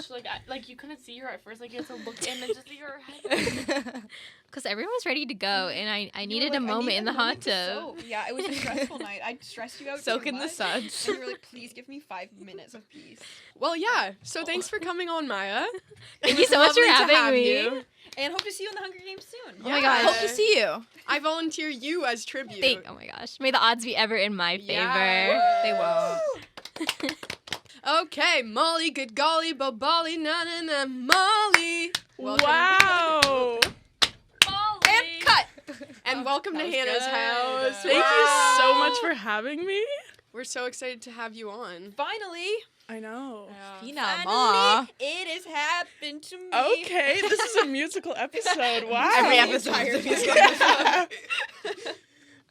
like you couldn't see her at first, like you had to look in and just see her head. Because everyone was ready to go, and I You were needed like, a "I moment need in a the hot moment to tub. soak." Yeah, it was a stressful night. I stressed you out. Soak too in the much. suds. And you were like, please give me 5 minutes of peace. Well, yeah. So thanks for coming on, Maya. Thank It you was so much for lovely to having have me. you. And hope to see you in the Hunger Games soon. Oh my gosh. Hope to see you. I volunteer you as tribute. Oh my gosh. May the odds be ever in my favor. Yeah. They won't. Okay, Molly, good golly, boboli, na na na, Molly. Welcome. Wow. And cut. And welcome to that was Hannah's good. house. Thank you so much for having me. We're so excited to have you on. Finally, I know. Ma. it has happened to me. Okay, this is a musical episode. Wow. Every episode is a musical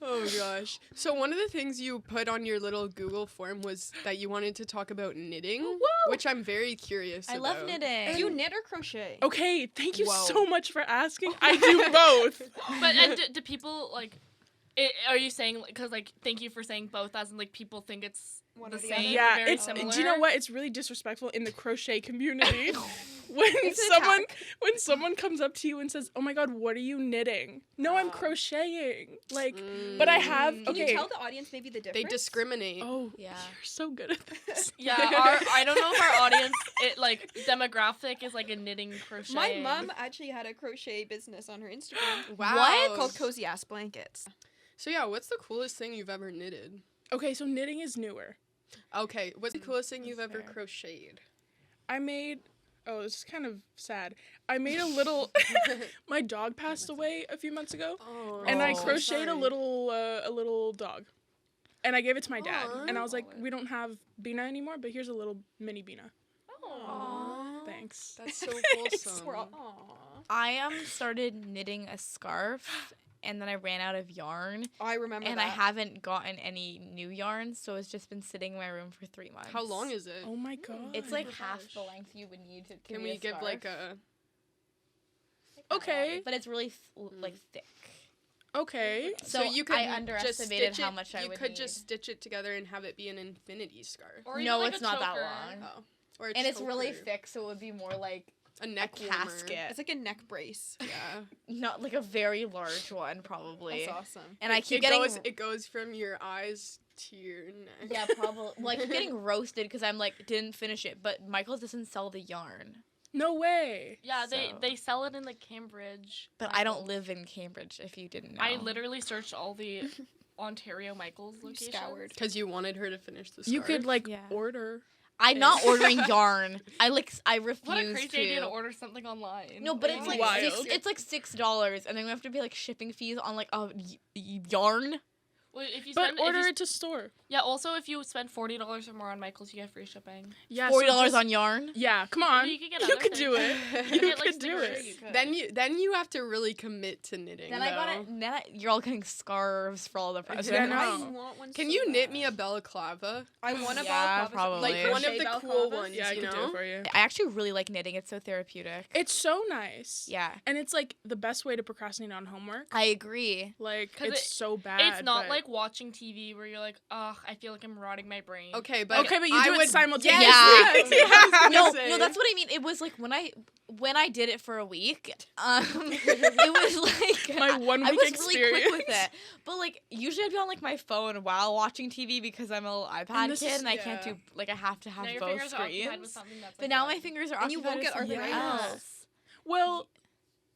Oh gosh. So one of the things you put on your little Google form was that you wanted to talk about knitting, which I'm very curious I about. love knitting. Do you knit or crochet? Okay, thank you Whoa. so much for asking. I do both. But do people like? Are you saying because like thank you for saying both as in like people think it's One the or the same? other? Yeah, very it's. similar? Do you know what? It's really disrespectful in the crochet community when It's an when someone comes up to you and says, "Oh my God, what are you knitting?" No, I'm crocheting. Like, but I have. Can Okay. you tell the audience maybe the difference? They discriminate. Oh, Yeah. you're so good at this. Yeah, I don't know if our audience demographic is like a knitting crochet. My mom actually had a crochet business on her Instagram. Wow. What? Called Cozy Ass Blankets. So yeah, what's the coolest thing you've ever knitted? Okay, so knitting is newer. Okay, what's the coolest thing you've That's ever fair. crocheted? I made. Oh, this is kind of sad. I made a little. My dog passed away a few months ago, Oh, and I so crocheted a sorry. little dog, and I gave it to my dad. Aw. And I was like, "We don't have Bina anymore, but here's a little mini Bina." Aww. Thanks. That's so Thanks. wholesome. We're all, I started knitting a scarf, and then I ran out of yarn, I remember and that. I haven't gotten any new yarn, so it's just been sitting in my room for 3 months. How long is it? Oh my God. It's like Oh my half gosh. the length you would need to. Can knit we give scarf. like a? Okay. But it's really like thick. Okay. So you could I just underestimated stitch how it- much I you would could need. just stitch it together and have it be an infinity scarf. Or No, even, like, it's a not that choker. long. Oh. Or a And it's really choker. thick, so it would be more like A neck a warmer. casket. It's like a neck brace. Yeah. Not like a very large one, probably. That's awesome. And I keep getting It goes from your eyes to your neck. Yeah, probably. Like, you're getting roasted because I'm like, didn't finish it. But Michael's doesn't sell the yarn. No way. Yeah, So- they sell it in like Cambridge. But I don't Michaels. live in Cambridge, if you didn't know. I literally searched all the Ontario Michaels locations. Scoured. Because you wanted her to finish the scarf. You could like Yeah. order. I'm not ordering yarn. I refuse What a crazy to. idea to order something online. No, but it's like Wild. it's like $6, and then we have to pay like shipping fees on like a yarn. Well, if you But spend, order if you, it to store. yeah. Also, if you spend $40 or more on Michaels, you get free shipping. Yeah. $40 on yarn. Yeah, come on. You could get You other could do things. it. You You get, like, could do stickers. it. Then you have to really commit to knitting. Then I got though. it. Then you're all getting scarves for all the presents. Yeah, no. I want one. Can so you knit bad. me a balcroclava? I want a Yeah, balaclava. probably. Like one of crochet the cool balaclavas? ones, Yeah, I you could do know? it for you. I actually really like knitting. It's so therapeutic. It's so nice. Yeah, And it's like the best way to procrastinate on homework. I agree. Like 'Cause it's it- so bad. It's not but- like watching TV where you're like, ugh, I feel like I'm rotting my brain. Okay, but Okay, but you I do would, it simultaneously. Yeah. Yes, I was gonna No, say. no, that's what I mean. It was like when I did it for a week. It was like My 1 I week was really quick with experience. it. But like usually I'd be on like my phone while watching TV because I'm a little iPad this kid is- and I can't yeah. do like I have to have Now your both fingers are occupied with screens. something that's But like now that. my fingers are And you won't occupied get with something arthritis. else. Well,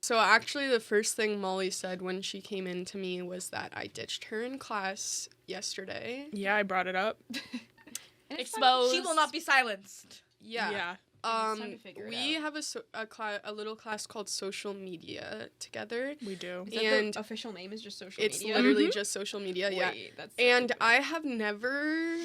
So actually, the first thing Molly said when she came in to me was that I ditched her in class yesterday. yeah, I brought it up. Exposed. She will not be silenced. Yeah. time to figure it We out. have a little class called social media together. We do. Is that And the official name is just social It's media? literally just social media, yeah. Wait, that's so And stupid. I have never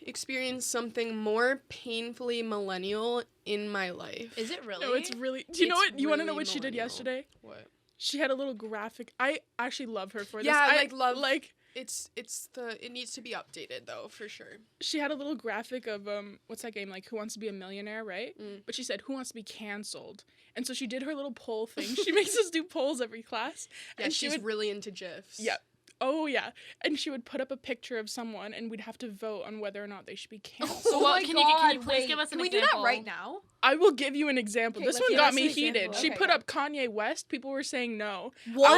experienced something more painfully millennial in my life. Is it really? No, it's really. Do you know It's what? You want to know really what she did millennial. yesterday? What? She had a little graphic. I actually love her for this. Yeah, I like, love- like It needs to be updated though, for sure. she had a little graphic of what's that game, like Who Wants to Be a Millionaire, right? Mm. But she said Who Wants to Be Canceled, and so she did her little poll thing. She makes us do polls every class. Yeah, and she she's would, really into GIFs. yeah. Oh yeah, and she would put up a picture of someone, and we'd have to vote on whether or not they should be canceled. So Oh what? my Can you please God, give us an Can we example? do that right now? I will give you an example. Okay, This let's one give got us me an heated. example. She Okay, put go. up Kanye West. People were saying no. What?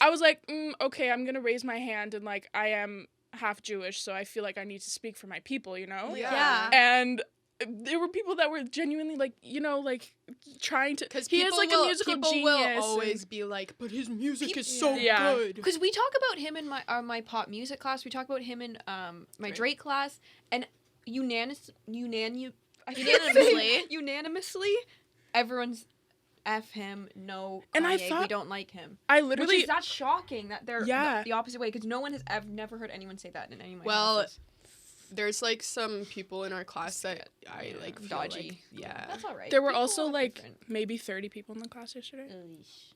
I was like, okay, I'm gonna raise my hand, and like I am half Jewish, so I feel like I need to speak for my people, you know. Yeah. And there were people that were genuinely like, you know, like trying to. Because He is like a musical people genius. will always be like, but his music is so Yeah. good. Because we talk about him in my pop music class. We talk about him in my Drake class, and unanimously, everyone's F him, no Kanye, And I we thought- don't like him. I Which literally. is that's shocking that they're Yeah. the opposite way because no one has ever never heard anyone say that in any of my Well, classes. There's like some people in our class that I like feel dodgy. like- yeah. That's all right. There were People also are like different. maybe 30 people in the class yesterday.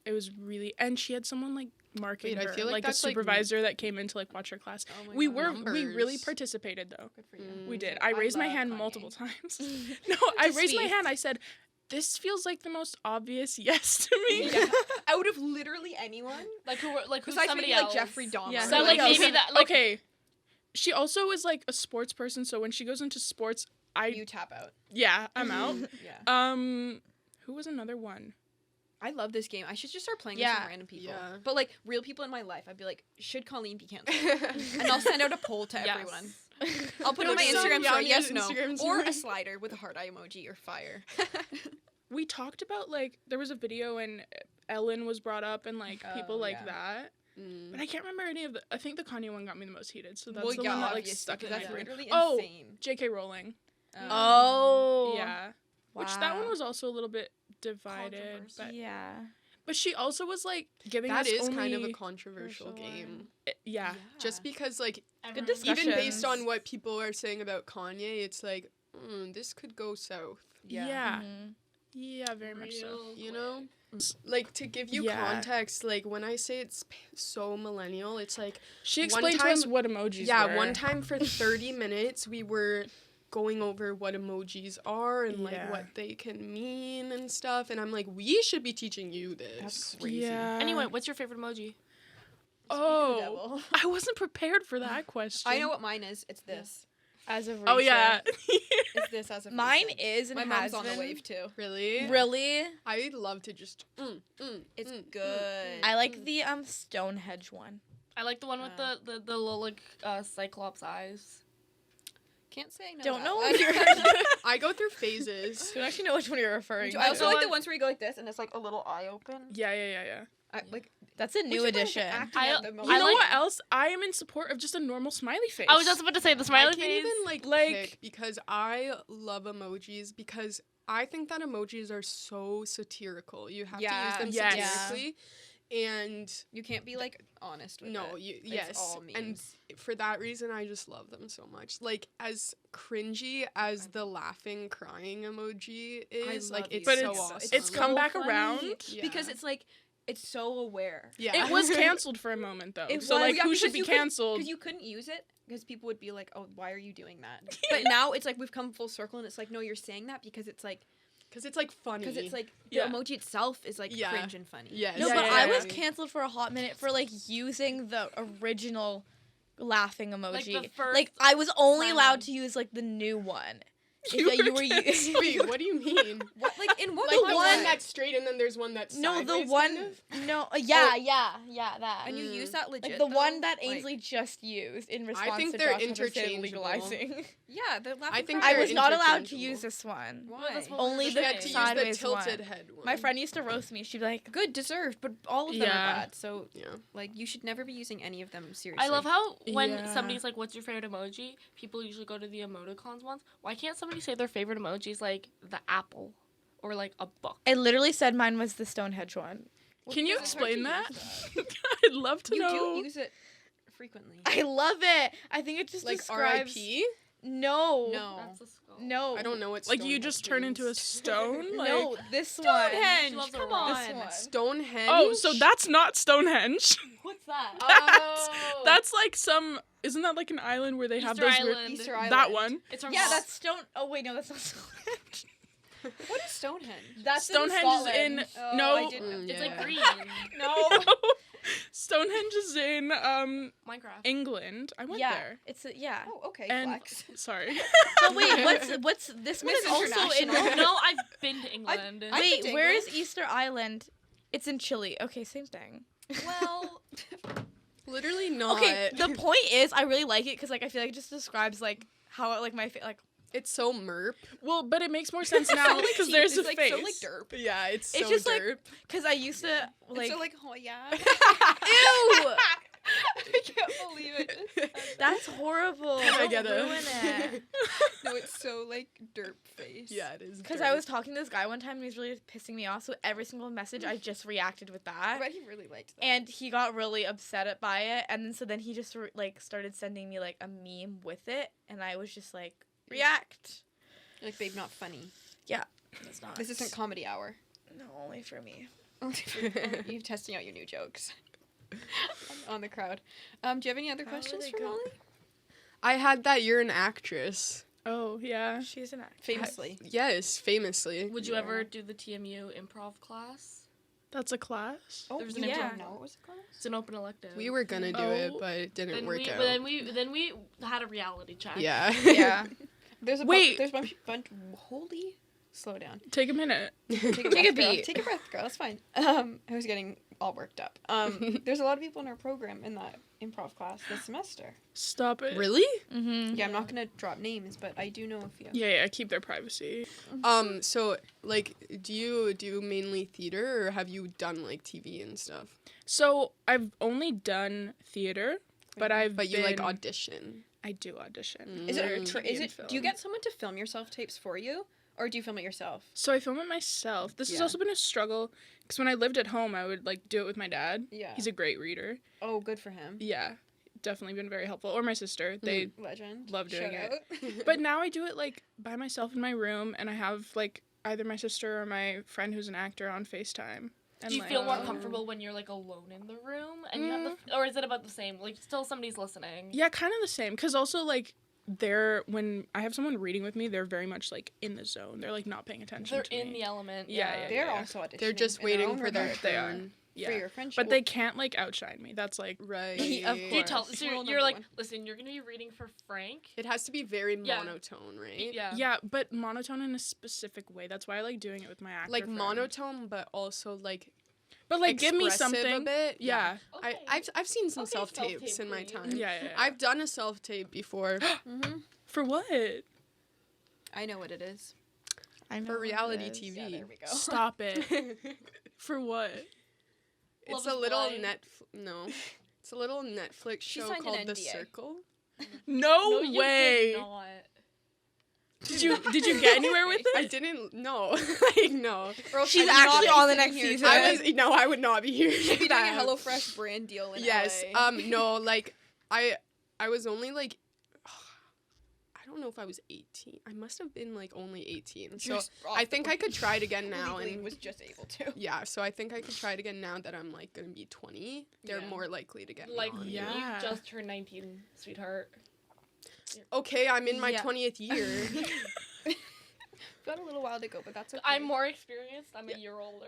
It was really, and she had someone like marking Wait, I her, feel like like a that's, like, supervisor that came in to like watch her class. Oh my We God. were we really Numbers. participated though. Good for you. We did. I I raised my love hand Kanye. multiple times. No, I raised my sweet. hand. I said, "This feels like the most obvious yes to me." Yeah. Out of literally anyone, Like who? Like who's besides somebody maybe else? like Jeffrey Dahmer. Yeah. So like Somebody maybe else. that. Like, Okay. She also is like a sports person, so when she goes into sports, you tap out. yeah, I'm out. Yeah. Who was another one? I love this game. I should just start playing with Yeah. some random people. Yeah. But like real people in my life, I'd be like, should Colleen be canceled? And I'll send out a poll to Yes. everyone. I'll put it on my Like some Instagram story, young yes, no. Instagram Or story. a slider with a heart eye emoji or fire. We talked about like there was a video and Ellen was brought up and like people Oh, like yeah. that. Mm. But I can't remember any of the. I think the Kanye one got me the most heated, so that's Well, the yeah, one that like obviously, stuck in 'cause my that's brain. literally Oh, insane. J.K. Rowling. Oh. Yeah, which that one Wow. was also a little bit divided, but Yeah. she also was like giving That us is only, kind of a controversial game. yeah. Just because like everyone- discussion. even based Discussions. on what people are saying about Kanye, it's like this could go south. Yeah, Mhm. yeah, very much so. Real You know? Like to give you Yeah. context, like when I say it's so millennial, it's like She One explained to us time- what emojis yeah, were. one time for 30 minutes we were going over what emojis are and like Yeah. what they can mean and stuff, and I'm like, we should be teaching you this. Yeah. Anyway, what's your favorite emoji? Oh, I wasn't prepared for that question. I know what mine is. It's this. As of Oh yeah. It's this as of Mine recent. is and My has mom's on the been. wave too. Really? Really? I'd love to just It's mm, good. I like the Stonehenge one. I like the one with the little like cyclops eyes. Can't say no. Don't to know that what one. you're. I go through phases. Don't actually know which one you're referring to. I also The like the one- ones where you go like this and it's like a little eye open. Yeah. Like That's a new we should, like, edition. acting I- out the You moment. know like- what else? I am in support of just a normal smiley face. I was just about to say the I smiley can't face. even like pick because I love emojis because I think that emojis are so satirical. You have Yeah. to use them Yes. satirically. And You can't be like honest with no, it. you It's yes. all And memes. for that reason I just love them so much. Like as cringy as the laughing crying emoji is, like love it's But so it's- awesome. it's come back funny around. Yeah. because it's like it's so aware. Yeah. It was canceled for a moment though. It So was, like, Yeah, who because should be you couldn't- canceled? Because you couldn't use it because people would be like, "Oh, why are you doing that?" But now it's like we've come full circle, and it's like, no, you're saying that because it's like Because it's like funny. because it's like the Yeah. emoji itself is like Yeah. cringe and funny. yes. No, Yeah, but yeah, I yeah. was canceled for a hot minute for like using the original laughing emoji. the first Like I was only random. allowed to use like the new one. You were using. Wait, what do you mean? What like in what Like way? the one that's straight and then there's one that's No, the sideways, one. kind of? No, that. and you use that legit. Like the one though? that Like, Ainsley just used in response think to they're Josh Hutcherson interchangeable. legalizing. yeah, the laughing I think I they're was not allowed to interchangeable. use this one. Why? that's what Only we You were the get to saying. use the sideways tilted one. head one. My friend used to roast me. She'd be like, Good, deserved, but all of them Yeah. are bad. So Yeah. like you should never be using any of them seriously. I love how when Yeah. somebody's like, "What's your favorite emoji?" People usually go to the emoticons ones. Why can't somebody say their favorite emojis like the apple or like a book? I literally said mine was the Stonehenge one. Can you because it's hard explain to that? use I'd love to You know. do use it frequently. I love it. I think it just Like describes. R.I.P. No. No. That's a skull. No. I don't know what Like you Stonehenge just turn into a means. stone. Like, No, this one. Stonehenge. She loves a Come rock. on. This one. Stonehenge. oh, so that's not Stonehenge. What's that? Oh. That's like some. Isn't that like an island where they have Easter those weird? Island. Easter Island. That one. It's from Yeah, Hall- that's Stone. Oh wait, no, that's not Stonehenge. What is Stonehenge? That's Stonehenge is in. Oh, no. I didn't know. Mm, It's yeah. like green. No. Stonehenge is in Minecraft. England. I went Yeah, there. it's a, yeah. Oh, okay. And Flex. sorry. So wait, what's this one? Miss Is also in. International. No, I've been to England. I've Wait, been to where is England. Easter Island? It's in Chile. Okay, same thing. Well, Literally not. Okay, the point is, I really like it because like I feel like it just describes like how like my like. It's so merp. Well, but it makes more sense now because there's it's a like face. so like derp. Yeah, it's It's so just, like, derp. Because I used to like. It's so like, oh yeah. Ew! I can't believe it. That's horrible. I Don't get it. ruin it. No, it's so like derp face. Yeah, it is. Because derp. I was talking to this guy one time and he was really pissing me off. So every single message, I just reacted with I that. bet he really liked that. And he got really upset by it. And then so then he just like started sending me like a meme with it. And I was just like, react. You're like, babe, not funny. It's not. This isn't comedy hour. No, only for me. You're testing out your new jokes on the crowd. Do you have any other How questions would for they go? Molly? I had that you're an actress. Oh yeah. She's an actor. Famously. Yes, famously. Would you ever do the TMU improv class? That's a class. Oh, There's you an yeah. didn't know it was a class? It's an open elective. We were gonna do it, Oh. but it didn't Then work we, out. then we had a reality check. Yeah. Yeah. Wait. There's a bunch. Holy. Slow down. Take a minute. Take a, Take a breath, girl. beat. Take a breath, girl. That's fine. I was getting all worked up. There's a lot of people in our program in that improv class this semester. Stop it. Really? Mm-hmm. Yeah, I'm not gonna drop names, but I do know a few. Yeah, keep their privacy. So like, do you do mainly theater or have you done like TV and stuff? So I've only done theater, but I've But you like been- audition. I do audition. Is Mm. it? TV Is and it? Do you film. get someone to film yourself tapes for you, or do you film it yourself? So I film it myself. This has Yeah. also been a struggle because when I lived at home, I would like do it with my dad. Yeah. He's a great reader. Oh, good for him. Yeah, definitely been very helpful. Or my sister. They Legend. love doing Shout it. out. But now I do it like by myself in my room, and I have like either my sister or my friend who's an actor on FaceTime. And, Do you like, feel more comfortable when you're like alone in the room and you have the, or is it about the same? Like still somebody's listening. Yeah, kind of the same. Because also like when I have someone reading with me, they're very much like in the zone. They're like not paying attention They're to in me. the element. Yeah, They're yeah. also auditioning. They're just in waiting own for their regard. They are. turn. For Yeah. your friendship. But they can't like outshine me. That's like Right. Of You tell. course. So Rule you're number like, one. listen, you're gonna be reading for Frank. It has to be very Yeah. monotone, right? Yeah. yeah, but monotone in a specific way. That's why I like doing it with my actor Like friend. monotone, but also like But like, give me expressive something. a bit. Yeah. I've seen some Okay, self-tapes self-tape, in my please. time. Yeah. I've done a self-tape before For what? I know what it is. I know for what it reality is. TV. Yeah, there we go. Stop it. For what? It's Love a is little Blind. no. It's a little Netflix She show signed an called The NDA. Circle. No, you way. did not. Did you get anywhere with I it? didn't no. Like no. She's actually on the next season. I would not be here. She'd be for doing a that. HelloFresh brand deal in Yes. LA. No, like I was only like I don't know if I was 18. I must have been like only 18. So Just off I the think I could try it again now legally and was just able to. yeah, so I think I could try it again now that I'm like going to be 20. They're Yeah. more likely to get me Like, on. Yeah. you just turned 19, sweetheart. Okay, I'm in my Yeah. 20th year. Got a little while to go, but that's okay. I'm more experienced. I'm a year older.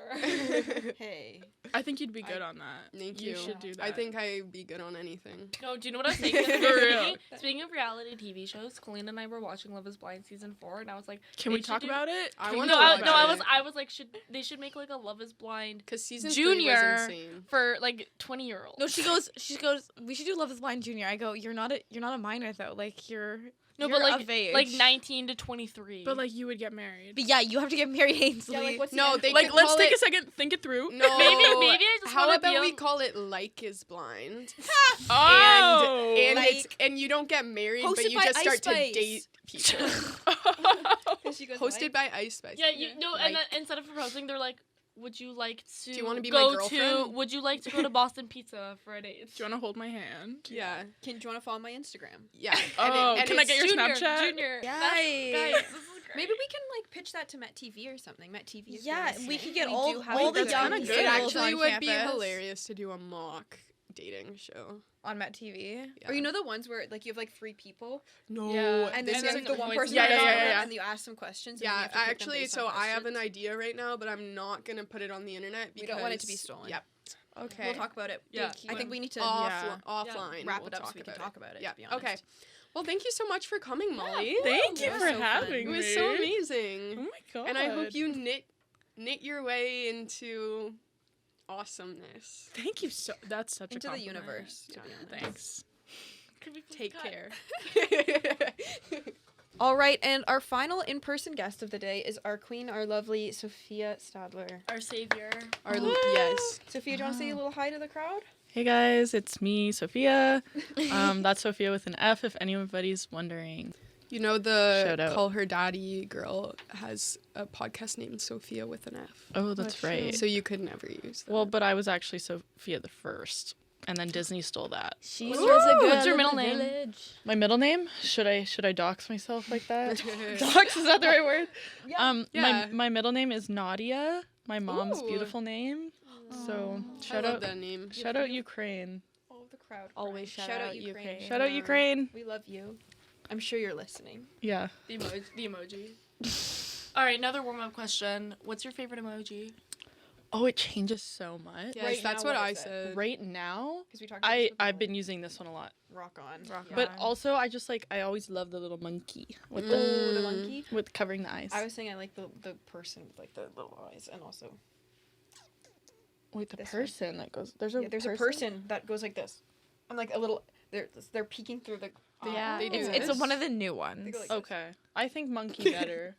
Hey. I think you'd be good on that. Thank You you. should do that. I think I'd be good on anything. No, do you know what I was thinking? For real. Speaking of reality TV shows, Colleen and I were watching Love Is Blind season 4, and I was like, Can they we should talk do- about it? I Can wanna we No, talk watch about it. I was like, they should make like a Love Is Blind Because season Junior 3 was insane. for like 20-year-olds. No, she goes, we should do Love is Blind Junior. I go, you're not a minor though. Like you're but you're like of age. like 19 to 23. But like, you would get married. But yeah, you have to get married, Ainsley. Yeah, like what's No, the they Like, could let's call take it, a second, think it through. No. maybe I just How wanna about be we on- call it Like is Blind? Oh. And Like- it's and you don't get married, but Hosted you by just start Ice to Spice. date people. She goes, Hosted by Ice Spice. Yeah, you no, and Like- then instead of proposing, they're like, "Would you like to? you wanna be my go to? girlfriend? Would you like to go to Boston Pizza for a date?" Do you want to hold my hand? Yeah. do you want to follow my Instagram? Yeah. Oh, can I it's get your Junior, Snapchat? Junior. Yay. Guys, this is great. Maybe we can like pitch that to Met TV or something. Met TV. is Yeah, really we sick. could get We all- do have all good the young ideas. It girls actually on would be campus. hilarious to do a mock dating show. on Met TV. Or you know the ones where like you have like 3 people No. Yeah, and this then is like the one person Yeah, that yeah, is yeah, on yeah, it, yeah. and you ask some questions. And then you Yeah, have to pick them actually, based so on I have an questions. idea right now, but I'm not gonna put it on the internet because We don't want it to be stolen. Yep. Okay. We'll talk about it. Yeah. I think we need to Offline. wrap we'll it up so talk we can about talk about it. Yeah. To be honest. Okay. Well, thank you so much for coming, Molly. Thank you was for so fun. having It me. was so amazing. Oh my god. And I hope you knit your way into awesomeness. Thank you so. That's such Into a the compliment. universe. To be honest. Thanks. Could we please Take cut? care. All right, and our final in-person guest of the day is our queen, our lovely Sophia Stadler. Our savior. Yes. Sophia, do you want to say a little hi to the crowd? Hey guys, it's me, Sophia. That's Sophia with an F if anybody's wondering. You know the Shout out. Call Her Daddy girl has a podcast named Sophia with an F. Oh, that's right. So you could never use that. Well, but I was actually Sophia the first, and then Disney stole that. She What's was your- a girl what's your of middle the name? village. My middle name? Should I dox myself like that? Dox, is that the right word? Yeah. My middle name is Nadia. My mom's Ooh. beautiful name. So I shout love out that name. shout out Ukraine. Oh, the crowd. Always crying. shout out Ukraine. Shout out Ukraine. We love you. I'm sure you're listening. Yeah. The emoji. All right, another warm-up question. What's your favorite emoji? Oh, it changes so much. Yes, Right that's now, what what I is it? said. Right now, Because we talked about this with I've Molly. been using this one a lot. rock on. But also, I just I always love the little monkey with Oh, the monkey. with covering the eyes. I was saying I like the person with like the little eyes, and also Wait, the this one. person that goes. There's a there's a person that goes like this. I'm like a little. They're peeking through the. Yeah, They do it's this? one of the new ones. They go like Okay, I think monkey better.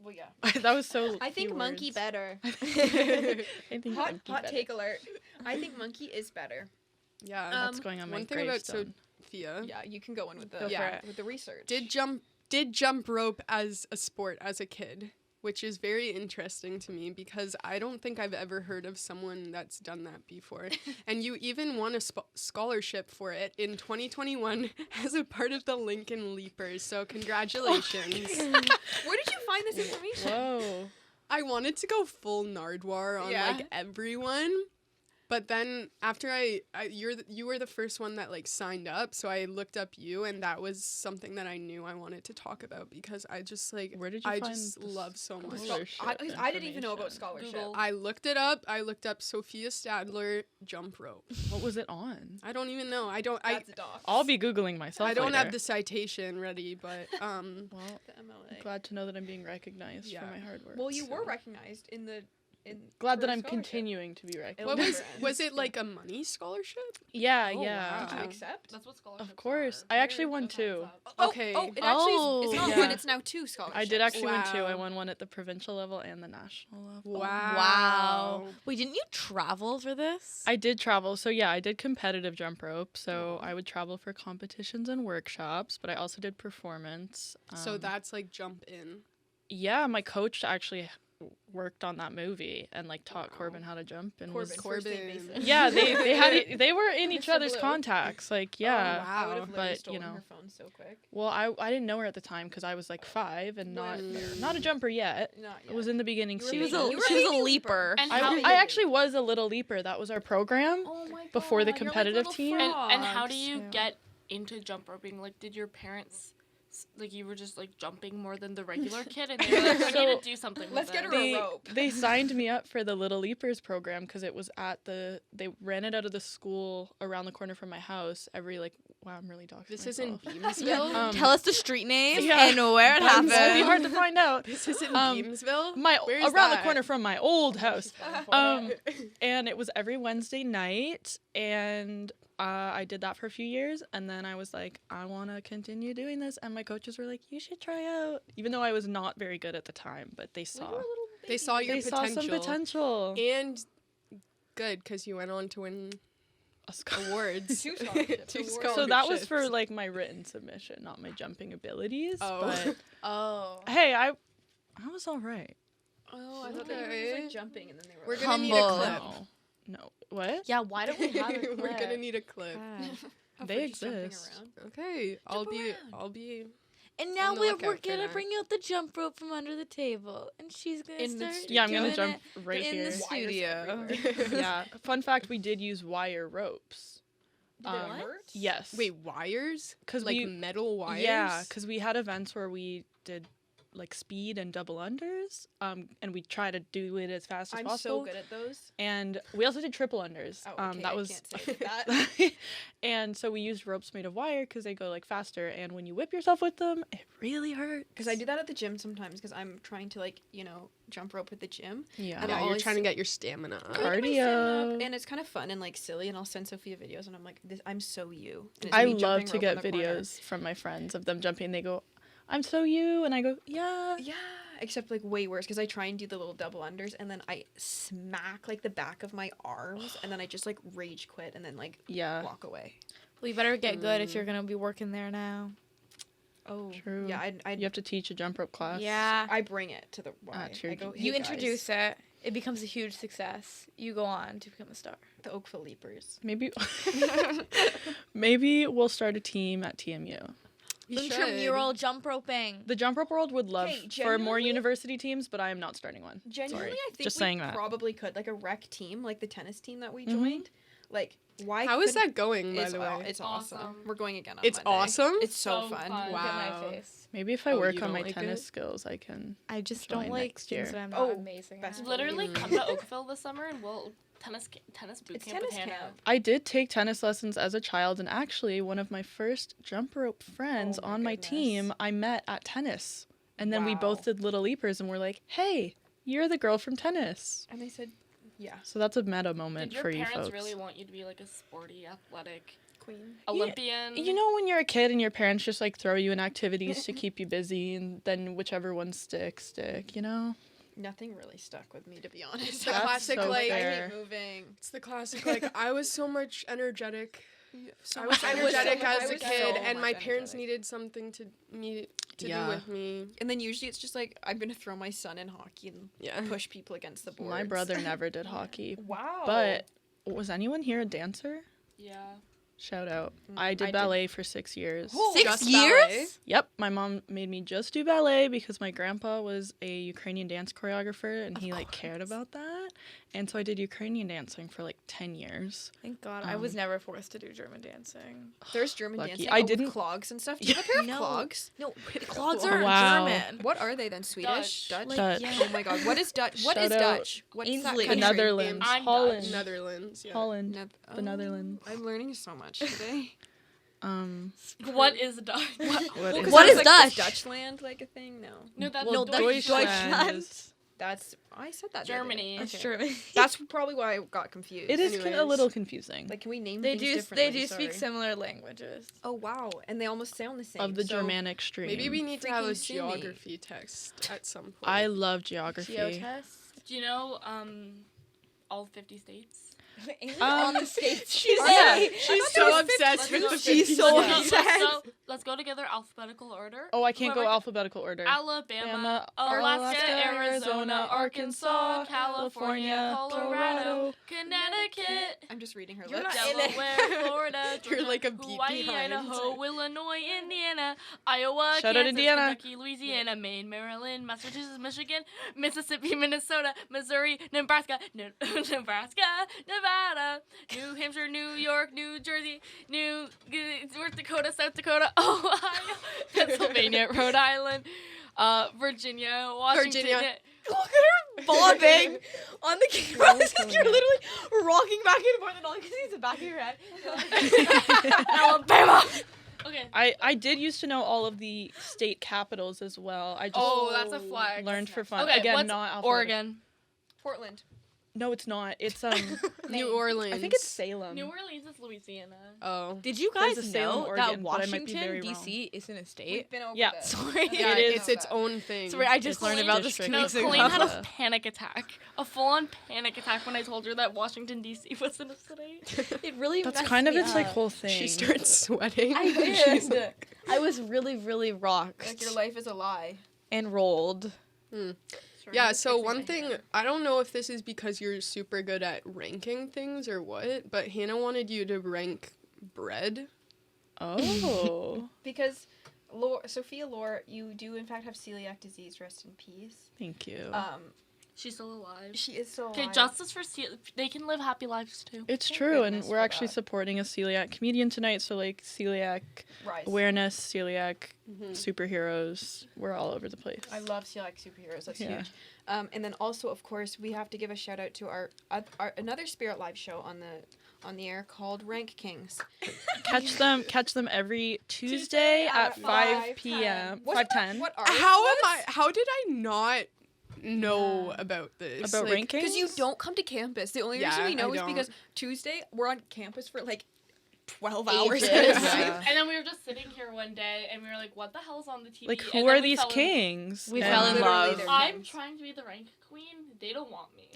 Well, yeah. That was so. I think few monkey words. better. I think hot monkey hot better. take alert. I think monkey is better. Yeah. That's going on my One thing about gravestone. Sophia Yeah, you can go in with the Go for it. with the research. did jump rope as a sport as a kid, which is very interesting to me because I don't think I've ever heard of someone that's done that before. And you even won a scholarship for it in 2021 as a part of the Lincoln Leapers. So congratulations. Where did you find this information? Whoa. I wanted to go full Nardwar on Yeah. like everyone. But then after you were the first one that like signed up, so I looked up you, and that was something that I knew I wanted to talk about because I just like Where did you I find just this love so much. scholarship I didn't even know about information? scholarship. Google. I looked it up. I looked up Sophia Stadler jump rope. What was it on? I don't even know. I That's a doc. I'll be googling myself. I don't later. have the citation ready, but Well, The MLA. glad to know that I'm being recognized Yeah. for my hard work. Well, you were so. recognized in the glad that for a I'm scholarship. continuing to be It'll recognized. What never was end. was it like a money scholarship? Yeah, Oh, yeah. wow. Did you Wow. accept? That's what scholarships Of course. are. I actually They're won a 2. concept. Okay. Oh, it actually it's not yeah. one, it's now 2 scholarships. I did actually win 2. I Wow. won one at the provincial level and the national level. Wow. Wait, didn't you travel for this? I did travel. So yeah, I did competitive jump rope. So I would travel for competitions and workshops, but I also did performance. So that's like jump in. Yeah, my coach actually worked on that movie and like taught Corbin how to jump and was Corbin. yeah, they were in each Mr. other's Blue. contacts. Like yeah. I would have Wow. literally but, stolen know. her phone so quick. Well, I didn't know her at the time because I was like 5 and not a jumper yet. Not It was in the beginning You were stages. a- She you was were a a baby leaper. And I, how, I actually was a little leaper. That was our program. Oh my god. Before the you're like competitive little team. and how do frogs. you Yeah. get into jump roping? Like, did your parents like you were just like jumping more than the regular kid, and they were like, "We need So, to do something." let's with get them." her a they, rope. they signed me up for the Little Leapers program because it was they ran it out of the school around the corner from my house every like wow I'm really doxing This is in myself. Beamsville. Tell us the street name yeah. and where it It won't be happened. hard to find out. This is in Um, Beamsville. Around the that? corner from my old house. And it was every Wednesday night, and I did that for a few years, and then I was like, I want to continue doing this, and my coaches were like, you should try out, even though I was not very good at the time, but they saw They saw your they saw potential. some potential. And good, because you went on to win A sc- awards. 2 scholarships. Two So that was for scholarships. like my written submission, not my jumping abilities. Oh. But Oh. hey, I was all right. Oh, I thought that he was like jumping and then they were We're like, gonna need a Humble. clip. No. What? Yeah, why don't we have a We're gonna clip? need a clip. of They her just jumping exist. around. Okay, I'll Jump be. around. I'll be. And now On the we're lookout for gonna that. bring out the jump rope from under the table, and she's gonna In the start. Yeah, I'm gonna doing jump it right in here. the studio. Yeah. Fun fact: we did use wire ropes. Did it hurt? Yes. Wait, wires? 'Cause like we- metal wires? Yeah, because we had events where we did like speed and double unders, and we try to do it as fast as I'm possible. so good at those. And we also did triple unders. Oh, okay, that I was can't say that. and so we used ropes made of wire because they go like faster. And when you whip yourself with them, it really hurts. Because I do that at the gym sometimes because I'm trying to like, jump rope at the gym. Yeah. And Yeah, I'll you're always- trying to get your stamina up. Cardio. And it's kind of fun and like silly, and I'll send Sophia videos, and I'm like, I'm so you. And it's I me love jumping to rope get in the corner. videos from my friends of them jumping. They go, "I'm so you," and I go, "Yeah." Yeah, except like way worse because I try and do the little double unders, and then I smack like the back of my arms, and then I just like rage quit and then like Yeah. walk away. Well, you better get good if you're gonna be working there now. Oh, True. yeah. You have to teach a jump rope class. Yeah. I bring it to the Y. At your I go, gym. hey You guys, introduce it. It becomes a huge success. You go on to become a star. the Oakville Leapers. Maybe maybe we'll start a team at TMU. You should. Intramural jump roping. The Jump Rope World would love Okay, for more genuinely- university teams, but I am not starting one. Genuinely, Sorry. I think Just we saying that. probably could like a rec team, like the tennis team that we Mhm. joined. Like, why? How is couldn't- that going, by It's, the way? it's awesome. Awesome. We're going again on It's Monday. awesome? It's so, So fun. fun. Look at Wow. my face. Maybe if I Oh, work you on don't my like tennis it? skills, I can. I just Join don't like next things year. that I'm not Oh, amazing best at. Literally, Mm. come to Oakville this summer and we'll tennis boot It's camp tennis with Hannah. camp. I did take tennis lessons as a child, and actually, one of my first jump rope friends Oh my on my goodness. team I met at tennis. And then we Wow. both did Little Leapers, and we're like, hey, you're the girl from tennis. And they said, yeah, So that's a meta moment Did your for you parents folks. really want you to be like a sporty, athletic queen. Olympian? You know when you're a kid and your parents just like throw you in activities to keep you busy, and then whichever ones stick, you know? Nothing really stuck with me, to be honest. It's the That's classic, so like, fair. I hate moving. It's the classic, like, I was so much energetic. So I was I was energetic so- as I a was kid, so and my much parents energetic. needed something to Yeah. do with me. And then usually it's just like I'm gonna throw my son in hockey and Yeah. push people against the boards. My brother never did hockey. Wow. But was anyone here a dancer? Yeah. Shout out. Mm, I did I did- ballet for 6 years. Just 6 years? ballet? Yep, my mom made me just do ballet because my grandpa was a Ukrainian dance choreographer and he like cared about that. And so I did Ukrainian dancing for like 10 years. Thank God. I was Um, never forced to do German dancing. there's German Lucky. dancing. I with didn't- clogs and stuff. Do you have a pair of No. clogs? No, clogs are Wow. German. What are they then? Swedish? Dutch. Dutch? Dutch. yeah. Oh my god. What is Dutch? What is Shout out Dutch? What's Ainsley. that The country? Netherlands. I'm Holland. Dutch. Netherlands. Yeah. Holland. Neth- The Netherlands. I'm learning so much today. What is Dutch? What is What is like, Dutch? Dutchland like a thing? No. No, that's Well, Deutschland. Deutschland. is I said that. the other day. Germany. It's Okay. German. That's probably why I got confused. It is a Anyways. little confusing. Like, can we name They things do differently? speak Sorry. similar languages. Oh wow, and they almost sound the same. Of the so Germanic stream. Maybe we need to have a Freaking sue me. geography text at some point. I love geography. Geotest. Do you know all 50 states? On the states. She's Yeah. she's so obsessed with the She's 50 so states. obsessed. Let's go together alphabetical order. Oh, I can't go Whoever- alphabetical order. Alabama, Alaska, Arizona, Arkansas, California, Colorado, Connecticut, I'm just reading her You're lips. not in it. Delaware, Florida, You're Georgia, like a beat Hawaii, behind. Idaho, Illinois, Indiana, Iowa, Shout out Kansas, Indiana. Kentucky, Louisiana, Maine, Maryland, Massachusetts, Michigan, Mississippi, Minnesota, Missouri, Nebraska, Nebraska, Nevada, New Hampshire, New York, New Jersey, North Dakota, South Dakota, Ohio, Pennsylvania, Rhode Island, Virginia, Washington. Virginia. Look at her bobbing on the camera. You're literally rocking back and forth, and all you can see is the back of your head. Alabama. Okay. I did used to know all of the state capitals as well. I just That's a flag. learned for fun. Okay, Again, what's not alphabetical. Oregon. Portland. No, it's not. It's New Orleans. I think it's Salem. New Orleans is Louisiana. Oh. Did you There's guys a Salem, know Oregon, that but I might be very Washington wrong. D.C. isn't a state? We've been over Yeah. this. Sorry. Yeah, is. it's its own thing. Sorry, I just It's learned like about this district. 2 No, weeks ago. Colleen had a panic attack. A full-on panic attack when I told her that Washington, D.C. wasn't a city. It really That's messed kind of me its like up. whole thing. She starts sweating. I She's did. I was really, really rocked Like your life is a lie. and rolled. Yeah, so one thing, I don't know if this is because you're super good at ranking things or what, but Hannah wanted you to rank bread. Oh, Because Sophia Lore, you do in fact have celiac disease. Rest in peace. thank you. She's still alive. She is so Okay, alive. justice for they can live happy lives too. It's Thank true, and goodness we're for actually that. supporting a celiac comedian tonight. So like celiac Rise. awareness, celiac Mhm. superheroes. We're all over the place. I love celiac superheroes. That's Yeah. huge. And then also, of course, we have to give a shout out to our another Spirit Live show on the air called Rank Kings. Catch them every Tuesday at 5 p.m. 5:10. What are How did I not know about this? About rankings? Because you don't come to campus. The only Yeah, reason we know I is don't. because Tuesday we're on campus for like 12 hours Ages. at a Yeah. time. And then we were just sitting here one day and we were like, what the hell's on the TV? Like, And who then are we these fell in- kings? We And fell in Literally, love. they're I'm kings. trying to be the rank queen. They don't want me.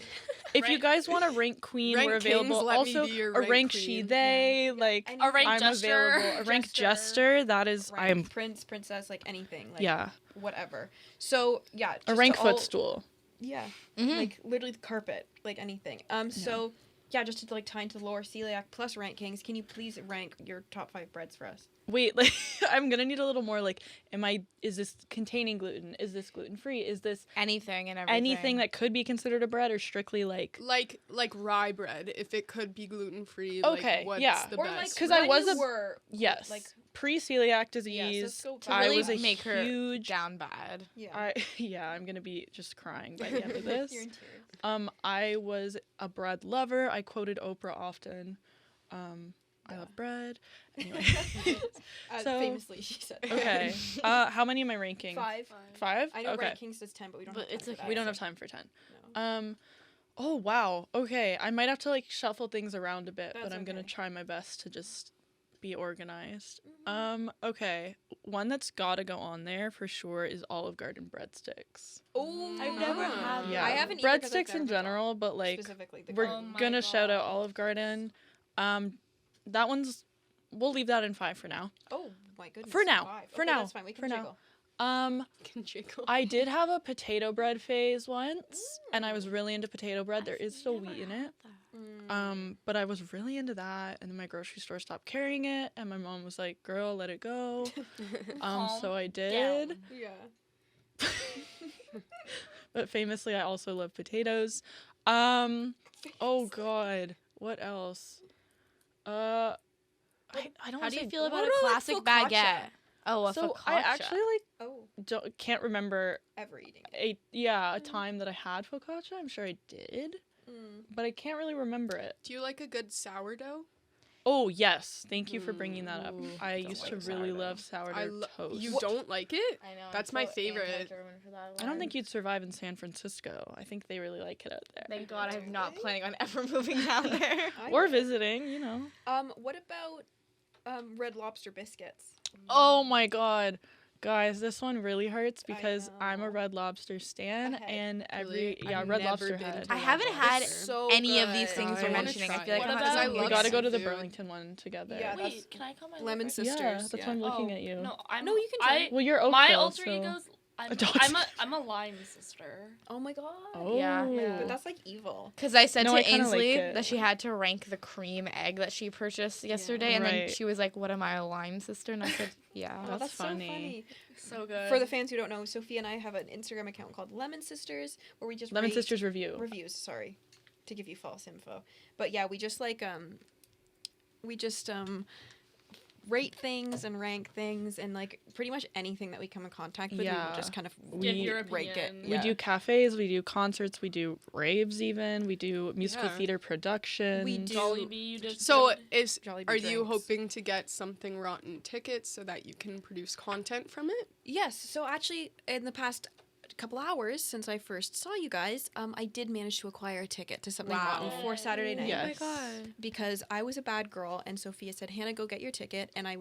If you Rank- guys want a rank queen, Rank we're available. kings, let me Also, be your a rank rank she, queen. they, like, And A rank I'm jester. available. A rank Jester. jester, that is, rank I'm, prince, princess, like anything. Like yeah. whatever. So yeah, A just rank to all- footstool. Yeah, Mhm. like literally the carpet, like anything. So yeah, just to like tie into the lore, celiac plus rank kings. Can you please rank your top 5 breads for us? Wait, like, I'm gonna need a little more, like, is this containing gluten? Is this gluten-free? Is this Anything and everything. anything that could be considered a bread or strictly, like, Like rye bread, if it could be gluten free. Okay, like, what's yeah. the Or best? like 'Cause I when was you a- were yes, like pre-celiac let's disease, go To I really was a make her huge, down bad. yeah. yeah, I'm gonna be just crying by the end of this. You're in tears. I was a bread lover. I quoted Oprah often. I love bread. Anyway. So- Famously, she said. Okay. How many am I ranking? 5. 5? I know Okay. rank kings does 10, but we don't. But have time it's for okay. that, We don't so- have time for 10. No. Oh wow. Okay. I might have to like shuffle things around a bit, but That's I'm gonna okay. try my best to just be organized. Okay. One that's gotta go on there for sure is Olive Garden breadsticks. Oh, I've never had Yeah. I haven't either 'cause I've breadsticks in never general, but like specifically the we're Oh my gonna shout out God. Olive Garden. That one's we'll leave that in 5 for now. Oh my goodness. For now. 5. For Okay, now. That's fine. We can For now. jiggle. Can jiggle. I did have a potato bread phase once, and I was really into potato bread. There is still wheat in it. But I was really into that, and then my grocery store stopped carrying it, and my mom was like, "Girl, let it go." So I did. down. Yeah. But famously, I also love potatoes. Oh God, what else? I don't. How do you say- feel about What a about, like, classic focaccia? baguette? Oh, a So focaccia. I actually Oh, can't remember ever eating it. a time that I had focaccia. I'm sure I did, but I can't really remember it. Do you like a good sourdough? Oh yes, thank you for bringing that up. Ooh, I don't used to like really sourdough. love sourdough toast. You don't like it? I know. That's my favorite. I don't think you'd survive in San Francisco. I think they really like it out there. Thank God I'm not planning on ever moving down there. Or visiting, you know. What about Red Lobster biscuits? Oh my god. Guys, this one really hurts because I'm a know. Red Lobster stan, Okay. and Really? I've Red never Lobster been had. to I Red haven't had Lobster. So any of these good. things I you're wanna mentioning. I try feel like it. I'm What not about- so I We love gotta go to the seafood. Burlington one together. Yeah, that's- Wait, can I come? Lemon Yeah, Sisters. that's why I'm looking at you. No, I'm. No, you can I, join. Well, you're my Oakville, alter so- egos. I'm Adopted. I'm a lime sister. Oh my god. Oh. Yeah. But that's like evil. Because I said No, to I kinda like Ainsley it. that she had to rank the cream egg that she purchased yesterday, and then Right. she was like, "What am I, a lime sister?" And I said, "Yeah." Oh, that's so funny. So good. For the fans who don't know, Sophia and I have an Instagram account called Lemon Sisters where we just Lemon rate Sisters review. reviews. Sorry, to give you false info, but yeah, we just like rate things and rank things and like pretty much anything that we come in contact with. We Yeah. will just kind of Give we your rate it. opinion. We Yeah. do cafes, we do concerts, we do raves even, we do musical Yeah. theater productions. We do- Jollibee, you did. So good. is Jollibee are you drinks. hoping to get something rotten tickets so that you can produce content from it? Yes. So actually, in the past couple hours since I first saw you guys, I did manage to acquire a ticket to something rotten for Saturday night. Yes. Oh my god. Because I was a bad girl and Sophia said, "Hannah, go get your ticket," and I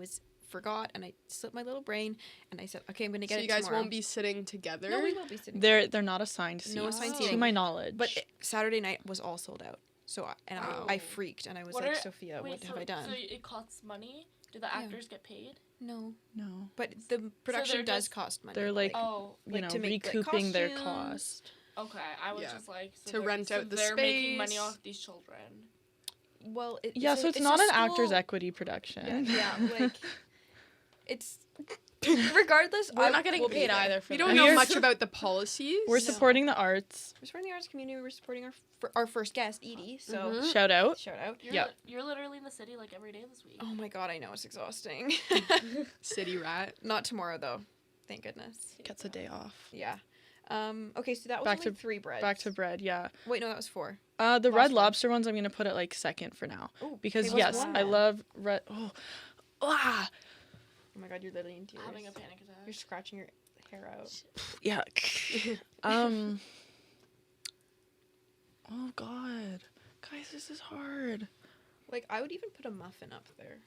forgot and I slipped my little brain and I said, "Okay, I'm gonna get So it you guys tomorrow." won't be sitting together? No, we will be sitting. They're not assigned seats. No assigned to seating. my knowledge. But Saturday night was all sold out. So Wow. I freaked and I was What like, are- "Sophia, Wait, what so, have I done?" So it costs money. Do the actors get paid? No, no. but the production they're does just- cost money. They're like, Oh, you like, know, to make, like, recouping their costumes. cost. okay. I was Yeah. just like To rent out the they're making money space. off these children. Well, Yeah, so it's not a an actor's school- equity production. Yeah, like it's regardless. We're not getting we'll be paid there. either for We that. don't know We're- much about the policies. We're No. supporting the arts. We're supporting the arts community. We're supporting our first guest, Edie. So Mhm. Shout out. shout out. You're literally in the city like every day this week. Oh my god, I know it's exhausting. City rat. Not tomorrow though. Thank goodness. Gets a day off. Yeah. Okay, so that was Back only to- 3 breads. Back to bread, yeah. Wait, no, that was 4. The Last red one. lobster ones I'm gonna put at like second for now. Oh, Because okay, yes, what's one I then? love red. Ah, Oh my god, you're literally in tears. Having a panic attack. You're scratching your hair out. yeah. Oh god, guys, this is hard. Like I would even put a muffin up there.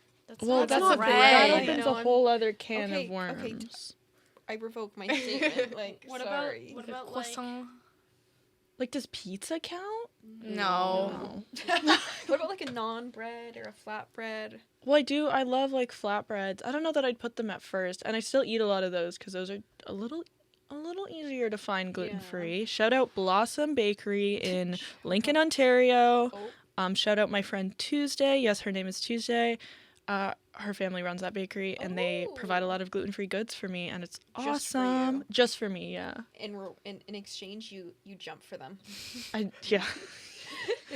Well, that's not that bread. opens No, a I'm- whole other can Okay, of okay, worms. I revoke my statement. Like, What sorry. about what about Croissant. Like, does pizza count? No. What about like a non-bread or a flat bread? Well, I do. I love like flatbreads. I don't know that I'd put them at first, and I still eat a lot of those because those are a little easier to find gluten free. Shout out Blossom Bakery in Lincoln, Ontario. Shout out my friend Tuesday. Yes, her name is Tuesday. Her family runs that bakery, and they provide a lot of gluten free goods for me, and it's Just for awesome. you. Just for me, yeah. In exchange, you jump for them. Yeah.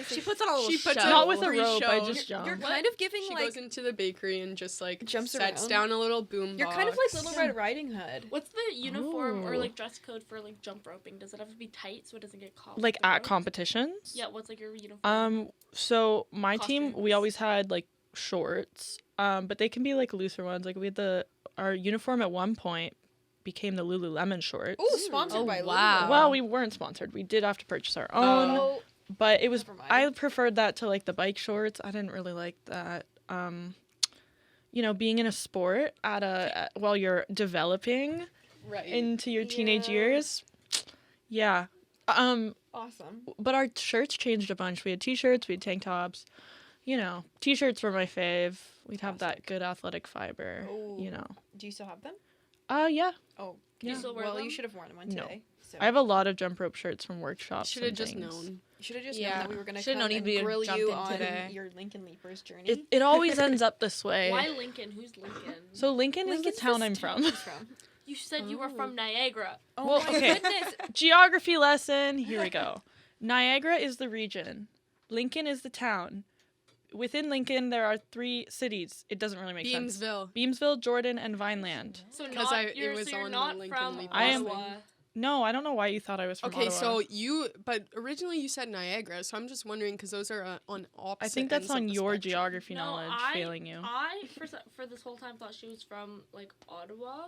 She puts on a little She puts show. Not with a free rope. I show. just jump. You're kind of giving She like goes into the bakery and just like Jumps sets around. down a little boom you're box. kind of like Little Red Riding Hood. What's the uniform or Oh. like dress code for like jump roping? Does it have to be tight so it doesn't get caught? Like with the at rope? competitions. Yeah, what's like your uniform? So my team, we Costumes. always had like shorts, but they can be like looser ones. Like we had our uniform at one point became the Lululemon shorts. Ooh, sponsored Oh, by wow. Lulu. Well, we weren't sponsored. We did have to purchase our own, Oh, but it was. never mind. I preferred that to like the bike shorts. I didn't really like that. Being in a sport while you're developing right. into your teenage Yeah. years. Yeah. awesome. But our shirts changed a bunch. We had t-shirts, we had tank tops. T-shirts were my fave. We'd have that good athletic fiber. Oh. Do you still have them? Yeah. Oh, You still wear well, them? you should have worn one No. today. So. I have a lot of jump rope shirts from workshops. Should have and just things. known. You should have just Yeah. known that we were gonna Should've come known you'd and be grill jumped you in on today. your Lincoln Leapers journey. It always ends up this way. Why Lincoln? Who's Lincoln? So Lincoln is Lincoln's the town this I'm town from. he's from. You said you were from Niagara. Oh Well, my okay. goodness. Geography lesson. Here we go. Niagara is the region. Lincoln is the town. Within Lincoln, there are 3 cities. It doesn't really make sense. Beamsville. Beamsville, Jordan, and Vineland. So 'Cause not it you're, was so you're on the not Lincoln from Leap I am- Ottawa. No, I don't know why you thought I was from Okay, Ottawa. but originally you said Niagara, so I'm just wondering because those are on opposite. I think that's ends of on the your spectrum. geography No, knowledge failing you. I for this whole time thought she was from like Ottawa,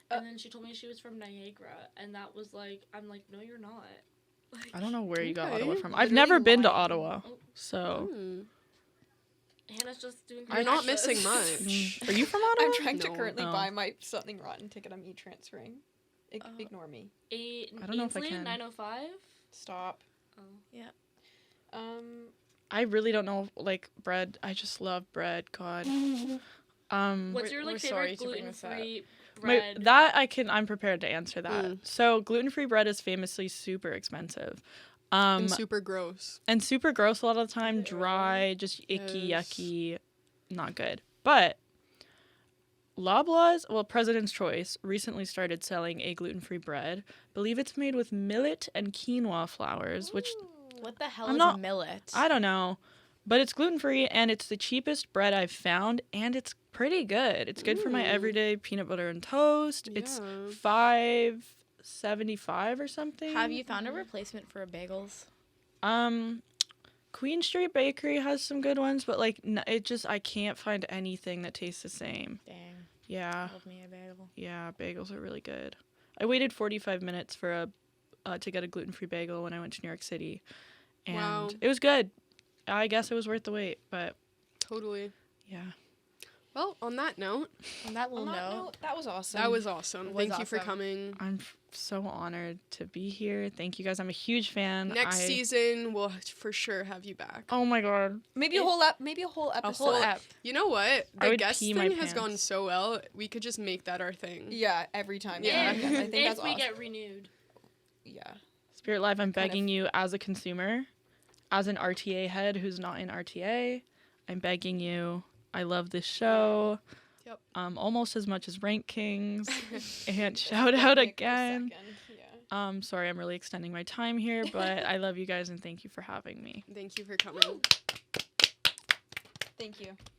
and then she told me she was from Niagara, and that was like, I'm like, no, you're not. Like, I don't know where you got Okay. Ottawa from. I've Literally never been to lying. Ottawa, so. Hmm. Hannah's just doing. You're not practice. missing much. Are you from Ottawa? I'm trying to No. currently Oh. buy my Something Rotten ticket. I'm e-transferring. Ignore me. I don't know if I Ainsley, can. 905. Stop. Oh. I really don't know, like, bread. I just love bread. God. What's your we're like sorry favorite to bring this up. gluten-free My, bread? I'm prepared to answer that. Mm. So gluten-free bread is famously super expensive. And super gross. And super gross a lot of the time, dry, just icky, Yes. yucky, not good. But Loblaws, well, President's Choice, recently started selling a gluten-free bread. Believe it's made with millet and quinoa flours, which What the hell I'm is not- millet? I don't know. But it's gluten-free and it's the cheapest bread I've found and it's pretty good. It's good for my Ooh. everyday peanut butter and toast. It's Yeah. $5.75 or something. Have you found a replacement for bagels? Queen Street Bakery has some good ones, but like I can't find anything that tastes the same. Dang, Yeah. love me a bagel. Yeah, bagels are really good. I waited 45 minutes for to get a gluten-free bagel when I went to New York City. And Wow. it was good. I guess it was worth the wait, but Totally. yeah. Well, on that note, On that little note, that was awesome. that was awesome. Was Thank you for awesome. coming. I'm so honored to be here. Thank you guys. I'm a huge fan. Next season, we'll for sure have you back. Oh my god. maybe a whole episode. a whole ep. You know what? I The would guest pee thing my has gone pants. so well. We could just make that our thing. Yeah, every time. Yeah. I think If that's we awesome. get renewed. Yeah. Spirit Live, I'm begging you as a consumer, as an RTA head who's not in RTA, I'm begging you. I love this show. Yep. Almost as much as Rank Kings. And shout out Nick for a again. second, yeah. Sorry, I'm really extending my time here, but I love you guys and thank you for having me. Thank you for coming. Thank you.